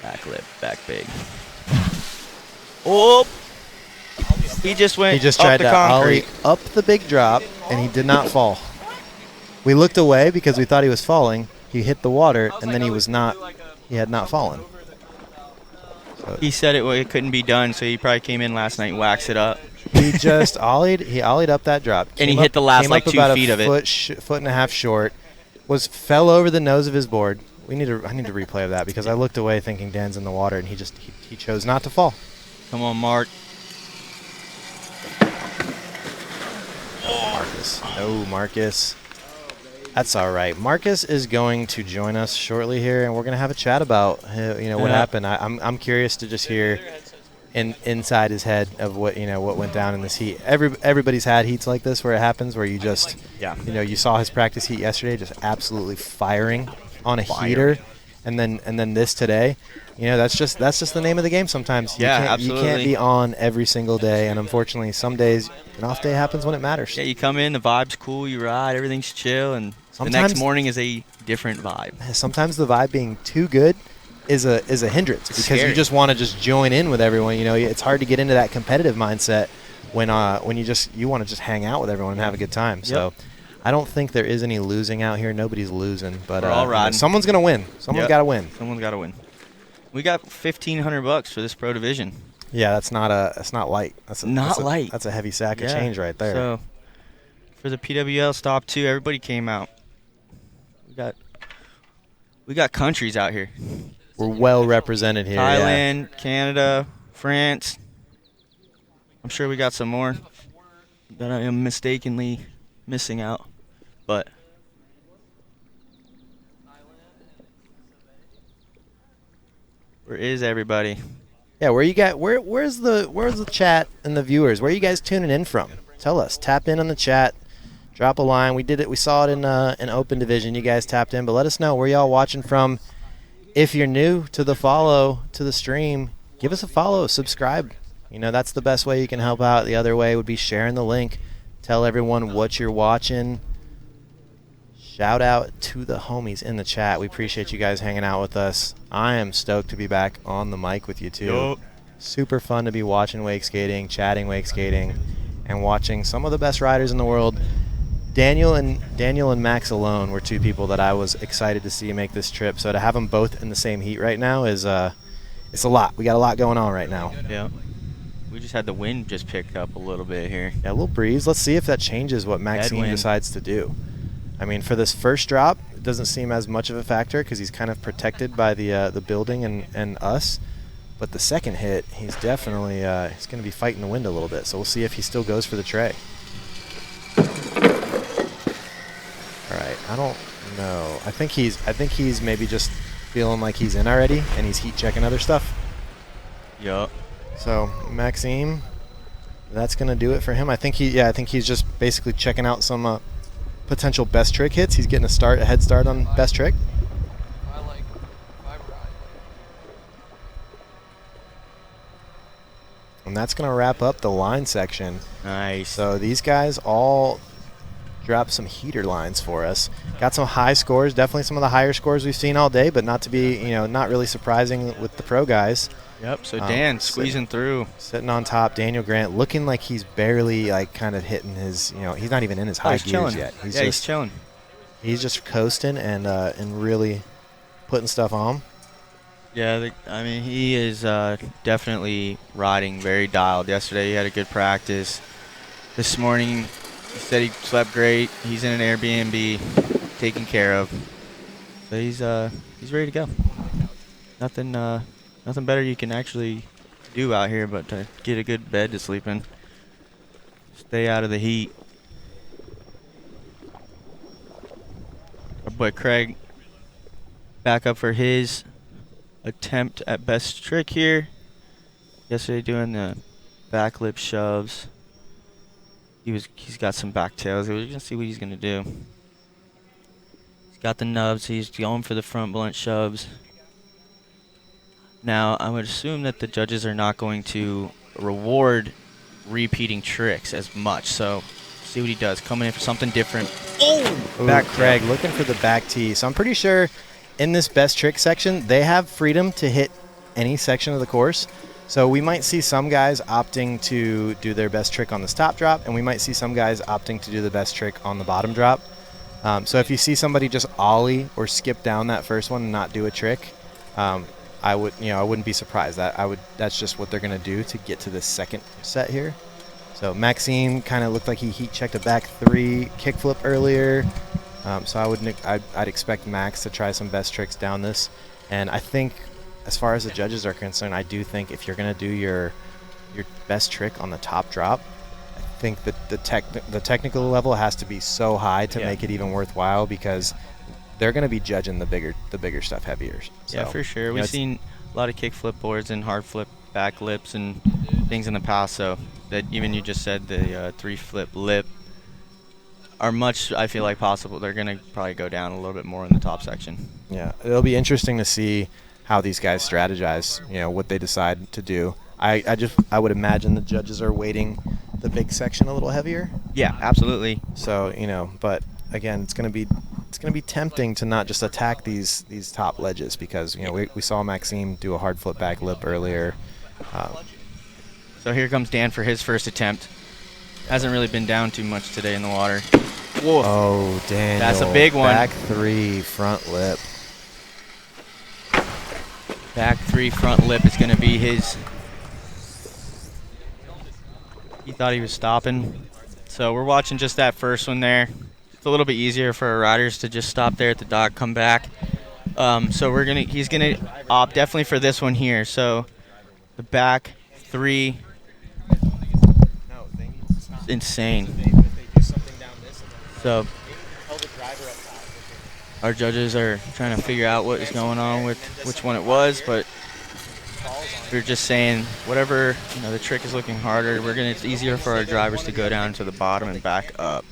Back lip, back big. Oh! He just went He just up tried the to concrete. ollie up the big drop, and he did not fall. We looked away because we thought he was falling. He hit the water, and then he was not. He had not fallen. So He said it couldn't be done, so he probably came in last night and waxed it up. he just ollied. He ollied up that drop, And he came hit up- the last, came like, up 2 about feet a of it. foot and a half short. Fell over the nose of his board. I need to replay of that because I looked away thinking Dan's in the water, and he chose not to fall. Come on, Mark. Marcus. No, Marcus. That's all right. Marcus is going to join us shortly here, and we're going to have a chat about what Yeah. happened. I'm curious to just hear inside his head of what went down in this heat. Everybody's had heats like this where it happens where you just you saw his practice heat yesterday, just absolutely firing on a heater, and then this today. That's just the name of the game sometimes. Yeah, You absolutely. can't be on every single day, and unfortunately some days an off day happens when it matters. Yeah, you come in, the vibe's cool, you ride, everything's chill, and the next Sometimes- morning is a different vibe. Sometimes the vibe being too good is a hindrance because scary. you just want to just join in with everyone. It's hard to get into that competitive mindset when you want to just hang out with everyone and have a good time. So I don't think there is any losing out here. Nobody's losing, but We're all riding. someone's gonna win. Someone's got to win. Someone's got to win. We got $1,500 for this pro division. Yeah, that's not light. That's Light. That's a heavy sack of Yeah. change right there. So for the PWL stop 2, everybody came out. We got countries out here. We're well represented here. yeah. Thailand, Canada, France. I'm sure we got some more that I am mistakenly missing out. But where is everybody? Yeah, where's the chat and the viewers? Where are you guys tuning in from? Tell us. Tap in on the chat. Drop a line. We saw it in open division. You guys tapped in, but let us know where y'all watching from. If you're new to the stream, give us a follow, subscribe. That's the best way you can help out. The other way would be sharing the link. Tell everyone what you're watching. Shout out to the homies in the chat. We appreciate you guys hanging out with us. I am stoked to be back on the mic with you too. Yup. Super fun to be watching wake skating, chatting wake skating, and watching some of the best riders in the world. Daniel and Max alone were 2 people that I was excited to see make this trip. So to have them both in the same heat right now is it's a lot. We got a lot going on right now. Yeah. We just had the wind just pick up a little bit here. Yeah, a little breeze. Let's see if that changes what Maxime Headwind. decides to do. I mean, for this first drop, it doesn't seem as much of a factor because he's kind of protected by the building and us. But the second hit, he's definitely he's going to be fighting the wind a little bit. So we'll see if he still goes for the tray. All right, I don't know. I think he's maybe just feeling like he's in already, and he's heat checking other stuff. Yup. So Maxime, that's going to do it for him. I think he's just basically checking out some potential best trick hits. He's getting a head start on best trick. And that's going to wrap up the line section. Nice. So these guys all dropped some heater lines for us. Got some high scores, definitely some of the higher scores we've seen all day, but not to be, not really surprising with the pro guys. Yep. So Dan squeezing through. Sitting on top, Daniel Grant looking like he's barely kind of hitting his, he's not even in his high he's gears chilling. yet. He's chilling. He's just coasting and really putting stuff on. Yeah, he is definitely riding very dialed. Yesterday he had a good practice. This morning he said he slept great. He's in an Airbnb, taken care of. So he's ready to go. Nothing better you can actually do out here but to get a good bed to sleep in. Stay out of the heat. Our boy Craig back up for his attempt at best trick here. Yesterday doing the back lip shoves. He's got some back tails. We're gonna see what he's gonna do. He's got the nubs. He's going for the front blunt shoves. Now I would assume that the judges are not going to reward repeating tricks as much. So see what he does. Coming in for something different. Oh, back Craig looking for the back tee. So I'm pretty sure in this best trick section they have freedom to hit any section of the course. So we might see some guys opting to do their best trick on the top drop, and we might see some guys opting to do the best trick on the bottom drop. So if you see somebody just ollie or skip down that first one and not do a trick, I wouldn't be surprised. That's just what they're gonna do to get to this second set here. So Maxime kind of looked like he heat checked a back 3 kickflip earlier. So I'd expect Max to try some best tricks down this, and I think, as far as the judges are concerned, I do think if you're going to do your best trick on the top drop, I think that the technical level has to be so high to make it even worthwhile, because they're going to be judging the bigger stuff heavier. So, yeah, for sure. We've seen a lot of kick flip boards and hard flip back lips and things in the past, so that even you just said the 3 flip lip are much, I feel like, possible. They're going to probably go down a little bit more in the top section. Yeah, it'll be interesting to see how these guys strategize, what they decide to do. I would imagine the judges are weighting the big section a little heavier. Yeah, absolutely. So, but again, it's going to be tempting to not just attack these top ledges, because, we saw Maxime do a hard flip back lip earlier. So here comes Dan for his first attempt. Hasn't really been down too much today in the water. Whoa. Oh, Daniel. That's a big one. Back 3 front lip. Back 3 front lip is going to be his. He thought he was stopping. So we're watching just that first one there. It's a little bit easier for our riders to just stop there at the dock, come back. So he's gonna opt definitely for this one here. So the back 3. Insane. So our judges are trying to figure out what is going on with which one it was, but we're just saying whatever, the trick is looking harder. It's easier for our drivers to go down to the bottom and back up.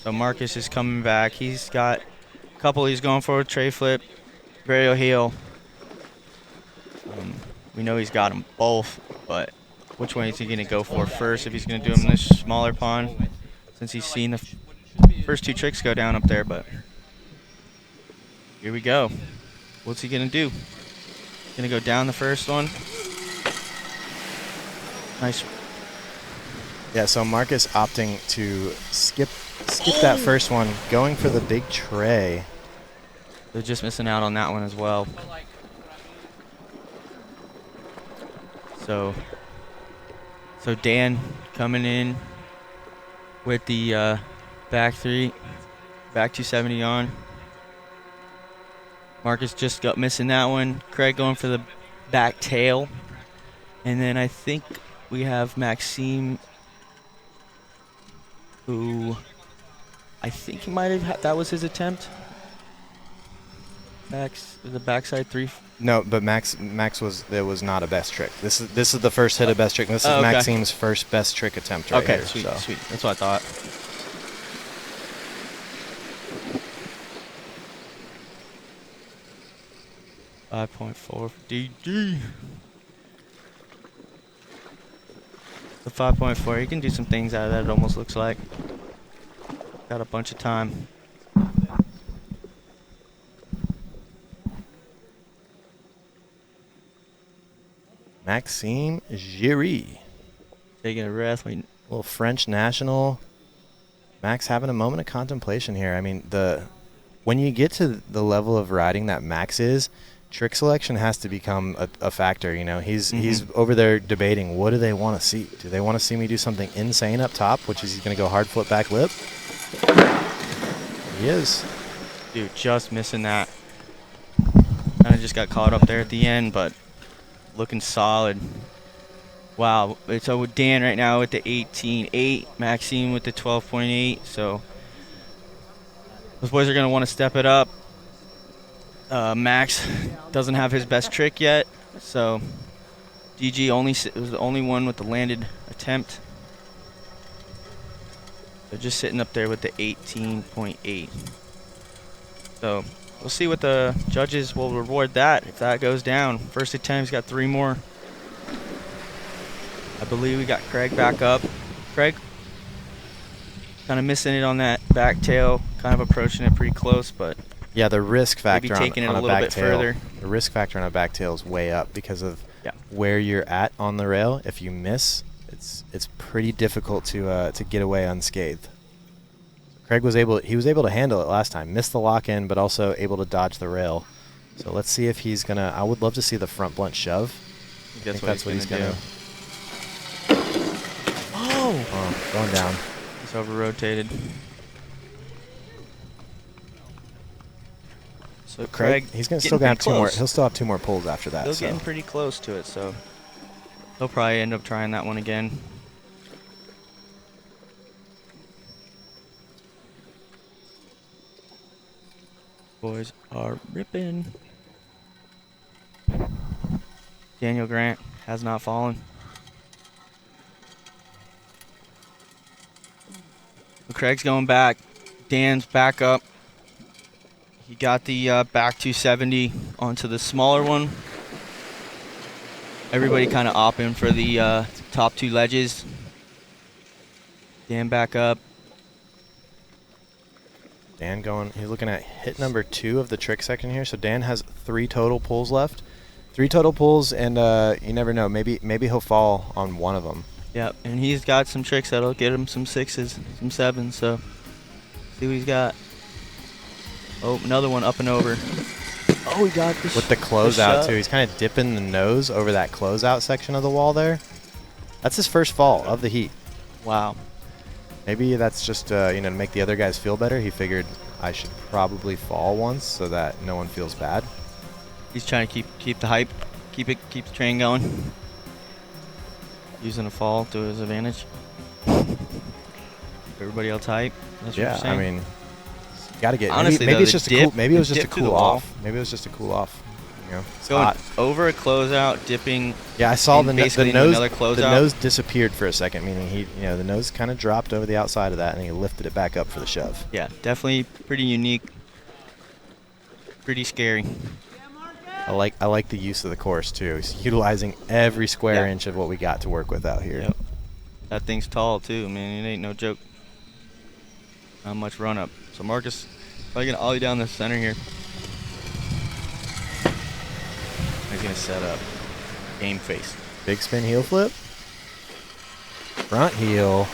So Marcus is coming back. He's got a couple he's going for, tray flip, varial heel. We know he's got them both, but which one is he going to go for first? If he's going to do them in this smaller pond, since he's seen the first 2 tricks go down up there. But here we go. What's he going to do? Going to go down the first one. Nice. Yeah, so Marcus opting to skip that first one, going for the big tray. They're just missing out on that one as well. So Dan coming in with the back 3, back 270 on. Marcus just got missing that one. Craig going for the back tail. And then I think we have Maxime, who I think he might have that was his attempt. The backside 3. No, but Max was not a best trick. This is the first hit of best trick. This is Maxime's first best trick attempt right here. Sweet. That's what I thought. .4 DD. The 5.4. He can do some things out of that. It almost looks like. Got a bunch of time. Maxime Giry. Taking a breath. Waiting. Little French national. Max having a moment of contemplation here. I mean, when you get to the level of riding that Max is, trick selection has to become a factor. He's over there debating, what do they want to see? Do they want to see me do something insane up top, which is he's going to go hard flip back lip? He is. Dude, just missing that. Kind of just got caught up there at the end, but looking solid. Wow, it's with Dan right now with the 18.8, Maxime with the 12.8. So those boys are going to want to step it up. Max doesn't have his best trick yet, so DG was the only one with the landed attempt. They're just sitting up there with the 18.8. So we'll see what the judges will reward that if that goes down. First attempt's got 3 more. I believe we got Craig back up. Craig, kind of missing it on that back tail, kind of approaching it pretty close, but yeah, the risk factor maybe taking on it a a little back bit tail, further. the risk factor on a back tail is way up because of Yeah. where you're at on the rail. If you miss, it's pretty difficult to get away unscathed. Craig was able to handle it last time, missed the lock in, but also able to dodge the rail. So let's see if he's gonna. I would love to see the front blunt shove. I think that's what he's gonna do. Oh, going down. He's over-rotated. So Craig, he's gonna still have 2 more. He'll still have 2 more pulls after that. Still so. getting pretty close to it, so he'll probably end up trying that one again. Boys are ripping. Daniel Grant has not fallen. Craig's going back. Dan's back up. He got the back 270 onto the smaller one. Everybody kind of opping for the top 2 ledges. Dan back up. Dan going, he's looking at hit number 2 of the trick section here. So Dan has 3 total pulls left. 3 total pulls, and you never know. Maybe he'll fall on one of them. Yep, and he's got some tricks that'll get him some 6s, some 7s, so see what he's got. Oh, another one up and over. Oh, he got this. With the closeout, too. He's kind of dipping the nose over that closeout section of the wall there. That's his first fall of the heat. Wow. Maybe that's just, to make the other guys feel better. He figured I should probably fall once so that no one feels bad. He's trying to keep the hype, keep the train going. Using a fall to his advantage. Everybody else hype. That's what you're saying. I mean, you got to get. Honestly, maybe though, it's just the dip, a cool. Maybe it was the just a dip to the cool wall. off. Maybe it was just a cool off. It's going hot. over a closeout, dipping. Yeah, I saw the basically into nose. another closeout. The nose disappeared for a second, meaning the nose kind of dropped over the outside of that, and he lifted it back up for the shove. Yeah, definitely pretty unique. Pretty scary. I like the use of the course too. He's utilizing every square inch of what we got to work with out here. Yep. That thing's tall too, man. It ain't no joke. Not much run up. So Marcus probably gonna ollie down the center here. He's gonna set up. Game face. Big spin heel flip. Front heel.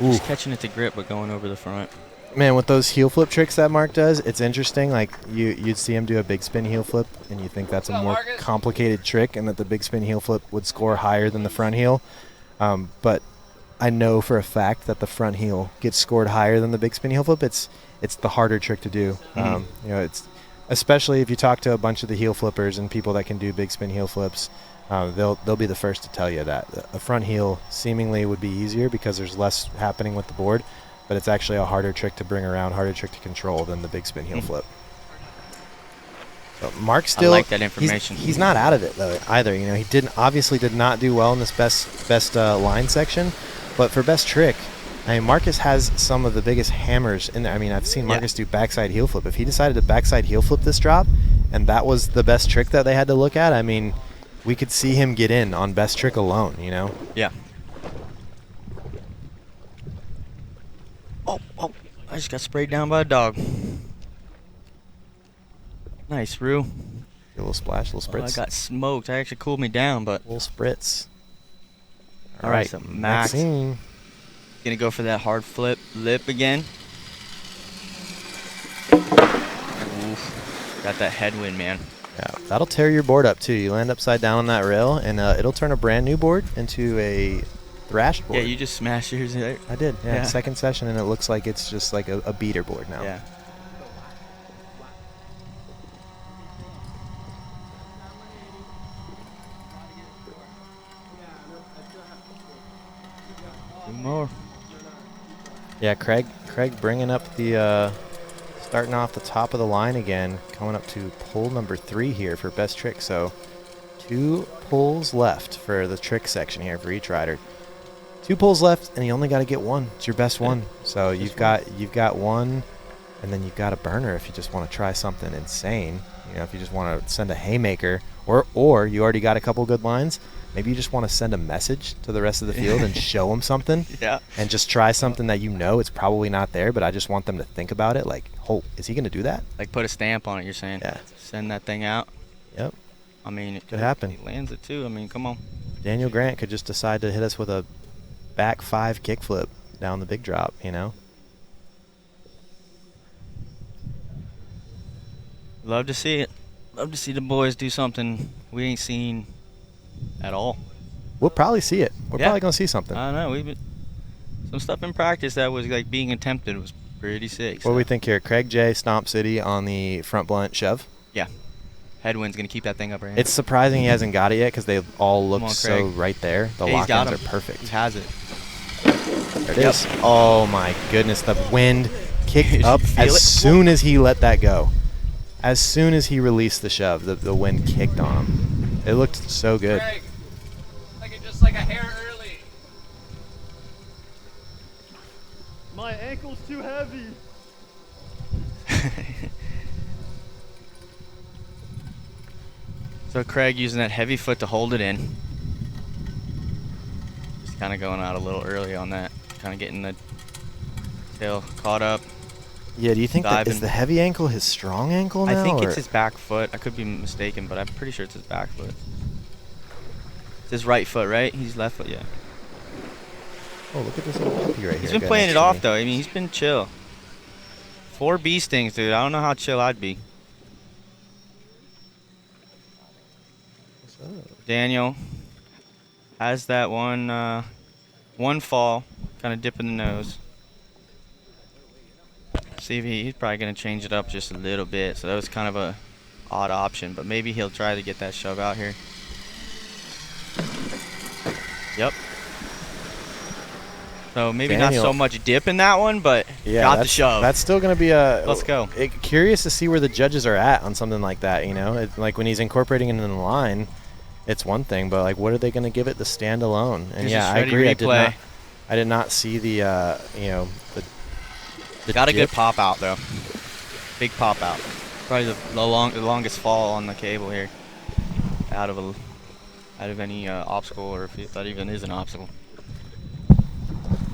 Ooh. He's catching it to grip, but going over the front. Man, with those heel flip tricks that Mark does, it's interesting. Like you'd see him do a big spin heel flip, and you think that's a more complicated trick, and that the big spin heel flip would score higher than the front heel. But I know for a fact that the front heel gets scored higher than the big spin heel flip. It's the harder trick to do. It's especially if you talk to a bunch of the heel flippers and people that can do big spin heel flips. They'll be the first to tell you that a front heel seemingly would be easier because there's less happening with the board. But it's actually a harder trick to bring around, harder trick to control than the big spin heel flip. So Mark still, I like that information. He's not out of it though either. He obviously did not do well in this best line section, but for best trick, Marcus has some of the biggest hammers in there. I've seen Marcus do backside heel flip. If he decided to backside heel flip this drop, and that was the best trick that they had to look at, we could see him get in on best trick alone. Yeah. Oh, I just got sprayed down by a dog. Nice, Rue. A little splash, a little spritz. I got smoked. I actually cooled me down, but. A little spritz. All right, so Max. Maxine. Gonna go for that hard flip lip again. Oof. Got that headwind, man. Yeah, that'll tear your board up too. You land upside down on that rail, and it'll turn a brand new board into a thrashed board. Yeah, you just smashed yours there. I did. Yeah, second session, and it looks like it's just like a beater board now. Yeah. more. Yeah, Craig bringing up the, starting off the top of the line again, coming up to pull number 3 here for best trick. So 2 pulls left for the trick section here for each rider. 2 pulls left, and you only got to get 1. It's your best one. So you've got 1, and then you've got a burner if you just want to try something insane. You know, if you just want to send a haymaker, or you already got a couple good lines. Maybe you just want to send a message to the rest of the field and show them something. Yeah. And just try something that you know it's probably not there, but I just want them to think about it. Like, oh, is he going to do that? Like put a stamp on it, you're saying? Yeah. Send that thing out? Yep. I mean, it Could happen. He lands it too. I mean, come on. Daniel Grant could just decide to hit us with a back 5 kickflip down the big drop, you know? Love to see it. Love to see the boys do something we ain't seen at all. We'll probably see it. We're Yeah. probably going to see something. I don't know. We've been some stuff in practice that was like being attempted was pretty sick. What do we think here? Craig J, Stomp City on the front blunt shove. Yeah. Headwind's going to keep that thing up right. It's surprising he hasn't got it yet because they all look on, so Craig. right there. The Hey, he's got lock-ins him. are perfect. He has it. There it is. Oh, my goodness. The wind kicked Did you up feel as it? soon as he let that go. As soon as he released the shove, the wind kicked on him. It looked so good. Craig, just like a hair early. My ankle's too heavy. So Craig using that heavy foot to hold it in. Just kind of going out a little early on that. Kind of getting the tail caught up. Yeah, do you think that is Diving. the heavy ankle his strong ankle now? I think or- it's his back foot. I could be mistaken, but I'm pretty sure it's his back foot. It's his right foot, right? He's left foot, yeah. Oh, look at this little puppy right here. He's been Good playing next it to off, me. though. I mean, he's been chill. 4 bee stings, dude. I don't know how chill I'd be. Daniel has that one fall, kind of dipping the nose. See if he's probably going to change it up just a little bit. So that was kind of a odd option, but maybe he'll try to get that shove out here. Yep. So maybe Daniel. not so much dip in that one, but Yeah, got the that's- shove. That's still going to be a. Let's go. Curious to see where the judges are at on something like that. You know, like when he's incorporating it in the line, it's one thing, but like, what are they going to give it to stand alone? And Here's yeah, a I steady agree. replay. I did not see the the Got a good dip. pop out though. Big pop out. Probably the longest fall on the cable here. Out of any obstacle, or if that even is an obstacle.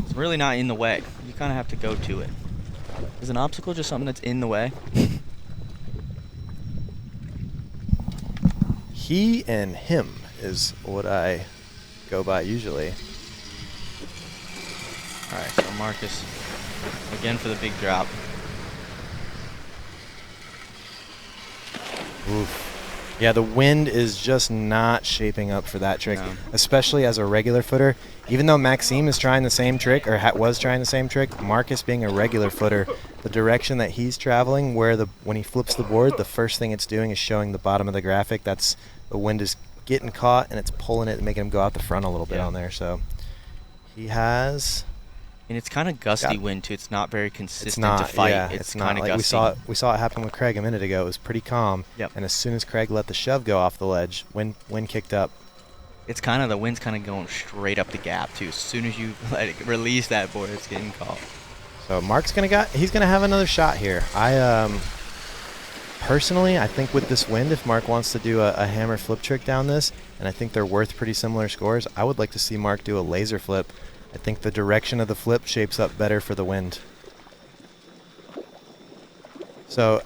It's really not in the way. You kind of have to go to it. Is an obstacle just something that's in the way? He and him is what I go by usually. All right, so Marcus again for the big drop. Oof. Yeah, the wind is just not shaping up for that trick, No. especially as a regular footer. Even though Maxime is trying the same trick, or was trying the same trick, Marcus being a regular footer, the direction that he's traveling, when he flips the board, the first thing it's doing is showing the bottom of the graphic. That's the wind is getting caught, and it's pulling it and making him go out the front a little bit Yeah. on there. So he has. And it's kind of gusty Got- wind too. It's not very consistent It's not. to fight. Yeah, it's not kind of like gusty. we saw it happen with Craig a minute ago. It was pretty calm. Yep. And as soon as Craig let the shove go off the ledge, wind kicked up. It's kind of the wind's kind of going straight up the gap too. As soon as you let it release that board, it's getting caught. So Mark's he's gonna have another shot here. Personally, I think with this wind, if Mark wants to do a hammer flip trick down this, and I think they're worth pretty similar scores, I would like to see Mark do a laser flip. I think the direction of the flip shapes up better for the wind. So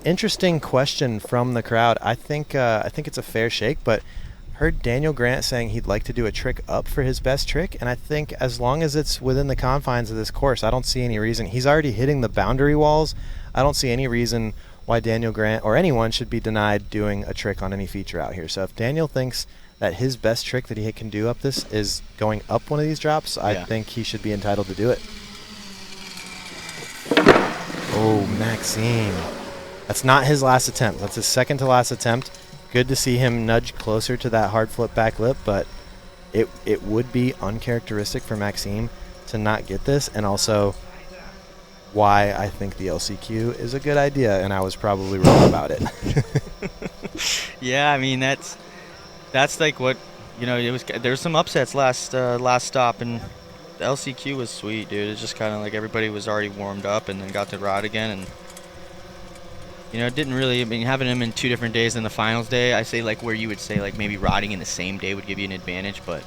interesting question from the crowd. I think it's a fair shake, but heard Daniel Grant saying he'd like to do a trick up for his best trick, and I think as long as it's within the confines of this course, I don't see any reason. He's already hitting the boundary walls. I don't see any reason why Daniel Grant or anyone should be denied doing a trick on any feature out here. So if Daniel thinks that his best trick that he can do up this is going up one of these drops, I think he should be entitled to do it. Oh, Maxime. That's not his last attempt. That's his second to last attempt. Good to see him nudge closer to that hard flip back lip, but it would be uncharacteristic for Maxime to not get this, and also why I think the LCQ is a good idea, and I was probably wrong about it. Yeah, I mean that's like what there was some upsets last stop, and the LCQ was sweet, dude. It's just kind of like everybody was already warmed up and then got to ride again, and it didn't really. I mean, having them in 2 different days than the finals day, I say like where you would say like maybe riding in the same day would give you an advantage, but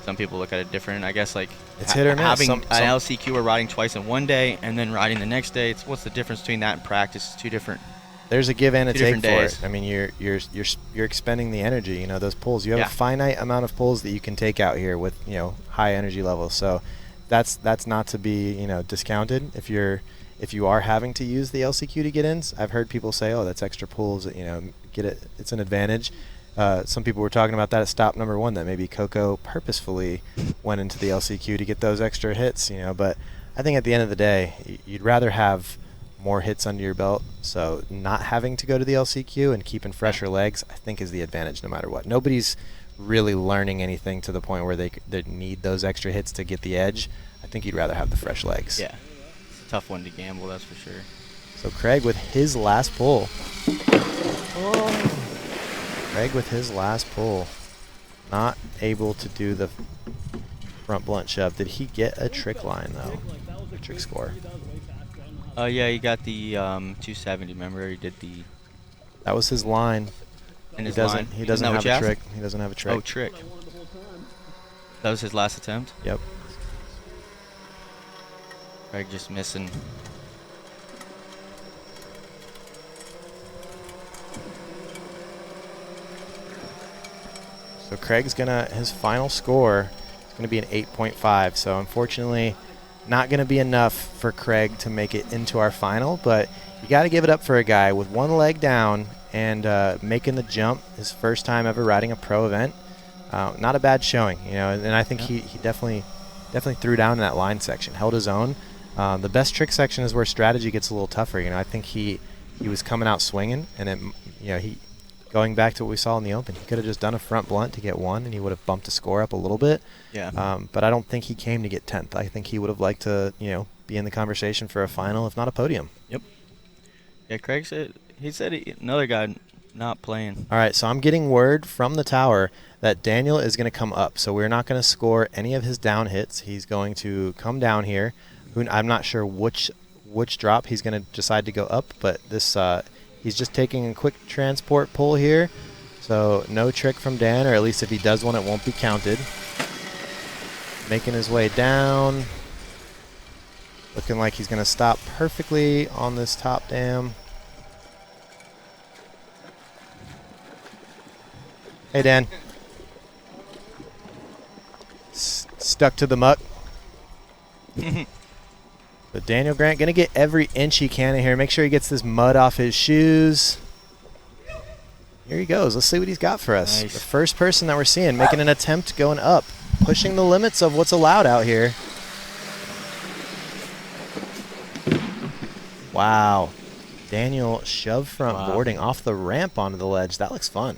some people look at it different. I guess like It's hit or miss. having Some- an LCQ or riding twice in one day and then riding the next day. What's the difference between that and practice? It's 2 different. There's a give and a Two take different for days. it. I mean, you're expending the energy. Those pulls. You have Yeah. a finite amount of pulls that you can take out here with high energy levels. So that's not to be discounted. If you are having to use the LCQ to get in, I've heard people say, oh, that's extra pulls. Get it. It's an advantage. Some people were talking about that at stop number 1, that maybe Coco purposefully went into the LCQ to get those extra hits. But I think at the end of the day, you'd rather have more hits under your belt. So not having to go to the LCQ and keeping fresher legs, I think, is the advantage no matter what. Nobody's really learning anything to the point where they need those extra hits to get the edge. I think you'd rather have the fresh legs. Yeah, it's a tough one to gamble, that's for sure. So Craig with his last pull. Craig with his last pull. Not able to do the front blunt shove. Did he get a trick line, though? A trick score. Yeah, he got the 270. Remember, he did the. That was his line. In his doesn't. line. He Isn't doesn't that have what you a asked? trick. He doesn't have a trick. Oh, trick. That was his last attempt. Yep. Craig just missing. So Craig's his final score is gonna be an 8.5. So unfortunately, not gonna be enough for Craig to make it into our final. But you got to give it up for a guy with one leg down and making the jump, his first time ever riding a pro event. Not a bad showing, And I think he definitely threw down in that line section, held his own. The best trick section is where strategy gets a little tougher. I think he was coming out swinging, and he. Going back to what we saw in the Open, he could have just done a front blunt to get 1, and he would have bumped the score up a little bit. Yeah. But I don't think he came to get 10th. I think he would have liked to, be in the conversation for a final, if not a podium. Yep. Yeah, Craig said another guy not playing. All right, so I'm getting word from the tower that Daniel is going to come up. So we're not going to score any of his down hits. He's going to come down here. I'm not sure which drop he's going to decide to go up, but this. He's just taking a quick transport pull here. So no trick from Dan, or at least if he does one, it won't be counted. Making his way down. Looking like he's going to stop perfectly on this top dam. Hey, Dan. Stuck to the muck. But Daniel Grant going to get every inch he can in here. Make sure he gets this mud off his shoes. Here he goes. Let's see what he's got for us. Nice. The first person that we're seeing making an attempt going up. Pushing the limits of what's allowed out here. Wow. Daniel shove front boarding off the ramp onto the ledge. That looks fun.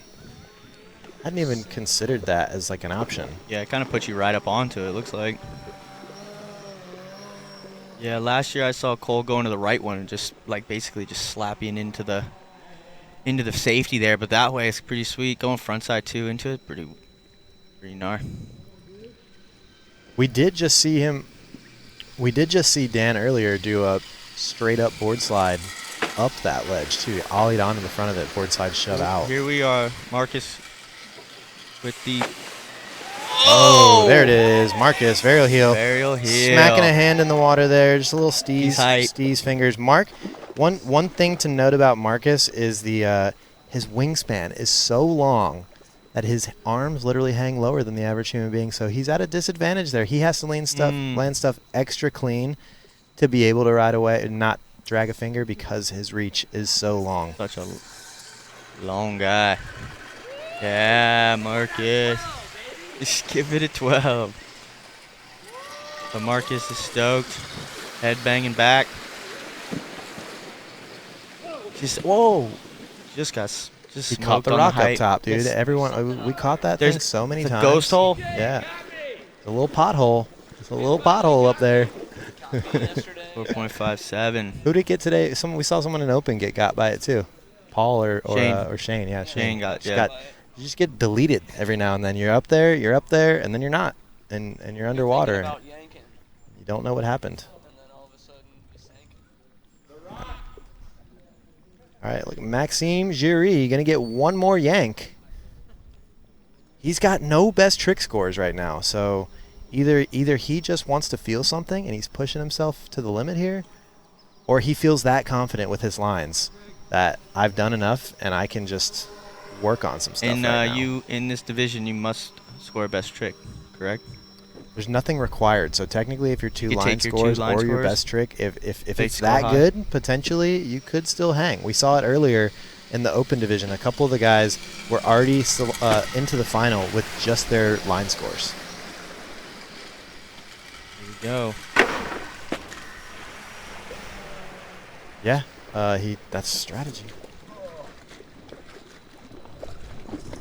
I hadn't even considered that as like an option. Yeah, it kind of puts you right up onto it, looks like. Yeah, last year I saw Cole going to the right one and just like basically just slapping into the safety there, but that way it's pretty sweet. Going frontside 2 into it, pretty gnar. We did just see Dan earlier do a straight up board slide up that ledge too. Ollied onto the front of it, board slide shove out. Here we are, Marcus with the Oh, there it is. Marcus, varial heel. Varial heel. Smacking a hand in the water there. Just a little He's hype. Steez fingers. Mark, one thing to note about Marcus is his wingspan is so long that his arms literally hang lower than the average human being. So he's at a disadvantage there. He has to land stuff extra clean to be able to ride away and not drag a finger because his reach is so long. Such a long guy. Yeah, Marcus. Just give it a 12. But Marcus is stoked. Head banging back. Whoa. Just He caught the rock up top, dude. It's, Everyone, we caught that thing so many times. Ghost hole? Yeah. The little pothole. It's a little pothole up there. Yesterday. 4.57. Who did it get today? We saw someone in open get got by it too. Paul or Shane. Shane. Yeah, Shane got, Just yeah. you just get deleted every now and then. You're up there, and then you're not, and you're underwater. About yanking, You don't know what happened. and then all of a sudden you sank. All right, look, Maxime Giry gonna get one more yank. He's got no best trick scores right now, so either he just wants to feel something and he's pushing himself to the limit here, or he feels that confident with his lines that I've done enough and I can just work on some stuff. And right now. you in this division, you must score best trick, correct? There's nothing required, so technically, if your two You line take your two scores line or your scores. best trick, if They it's score that high. good, potentially you could still hang. We saw it earlier in the open division. A couple of the guys were already still, into the final with just their line scores. Here we go. Yeah, that's strategy.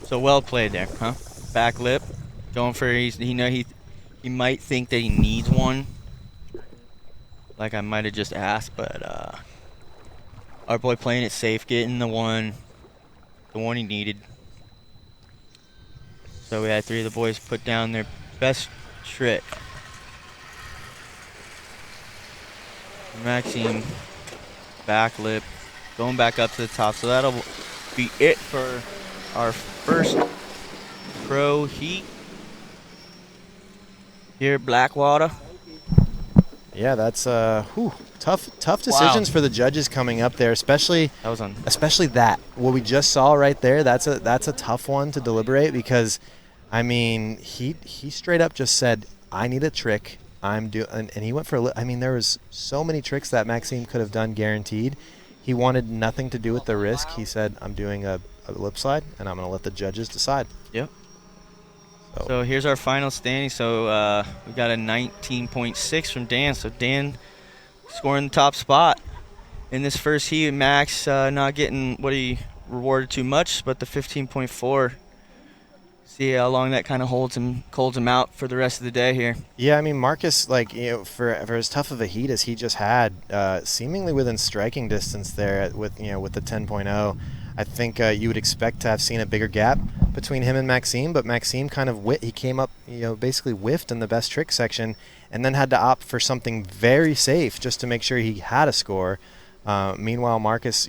So well played there, huh? Back lip, going for he might think that he needs one. Like I might have just asked, but our boy playing it safe, getting the one he needed. So we had 3 of the boys put down their best trick. Maxime, back lip, going back up to the top. So that'll be it for our first pro heat here at Blackwater. Yeah, that's tough decisions for the judges coming up there, especially That was on. that what we just saw right there. That's a tough one to deliberate because, I mean, he straight up just said, "I need a trick. I'm doing," and he went for I mean, there was so many tricks that Maxime could have done guaranteed. He wanted nothing to do with the risk. He said, "I'm doing a lip slide, and I'm going to let the judges decide." Yep. So here's our final standing. So we got a 19.6 from Dan. So Dan scoring the top spot in this first heat. Max not getting what he rewarded too much, but the 15.4. See how long that kind of holds him out for the rest of the day here. Yeah, I mean, Marcus, like, for as tough of a heat as he just had, seemingly within striking distance there with the 10.0, I think you would expect to have seen a bigger gap between him and Maxime, but Maxime kind of he came up, basically whiffed in the best trick section, and then had to opt for something very safe just to make sure he had a score. Meanwhile, Marcus,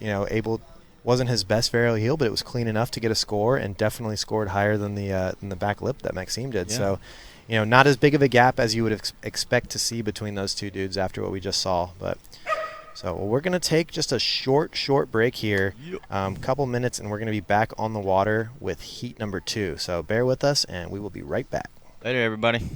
wasn't his best varial heel, but it was clean enough to get a score, and definitely scored higher than the back lip that Maxime did. Yeah. So, not as big of a gap as you would expect to see between those two dudes after what we just saw. But so we're gonna take just a short break here, couple minutes, and we're gonna be back on the water with heat number 2. So bear with us, and we will be right back. Later, everybody.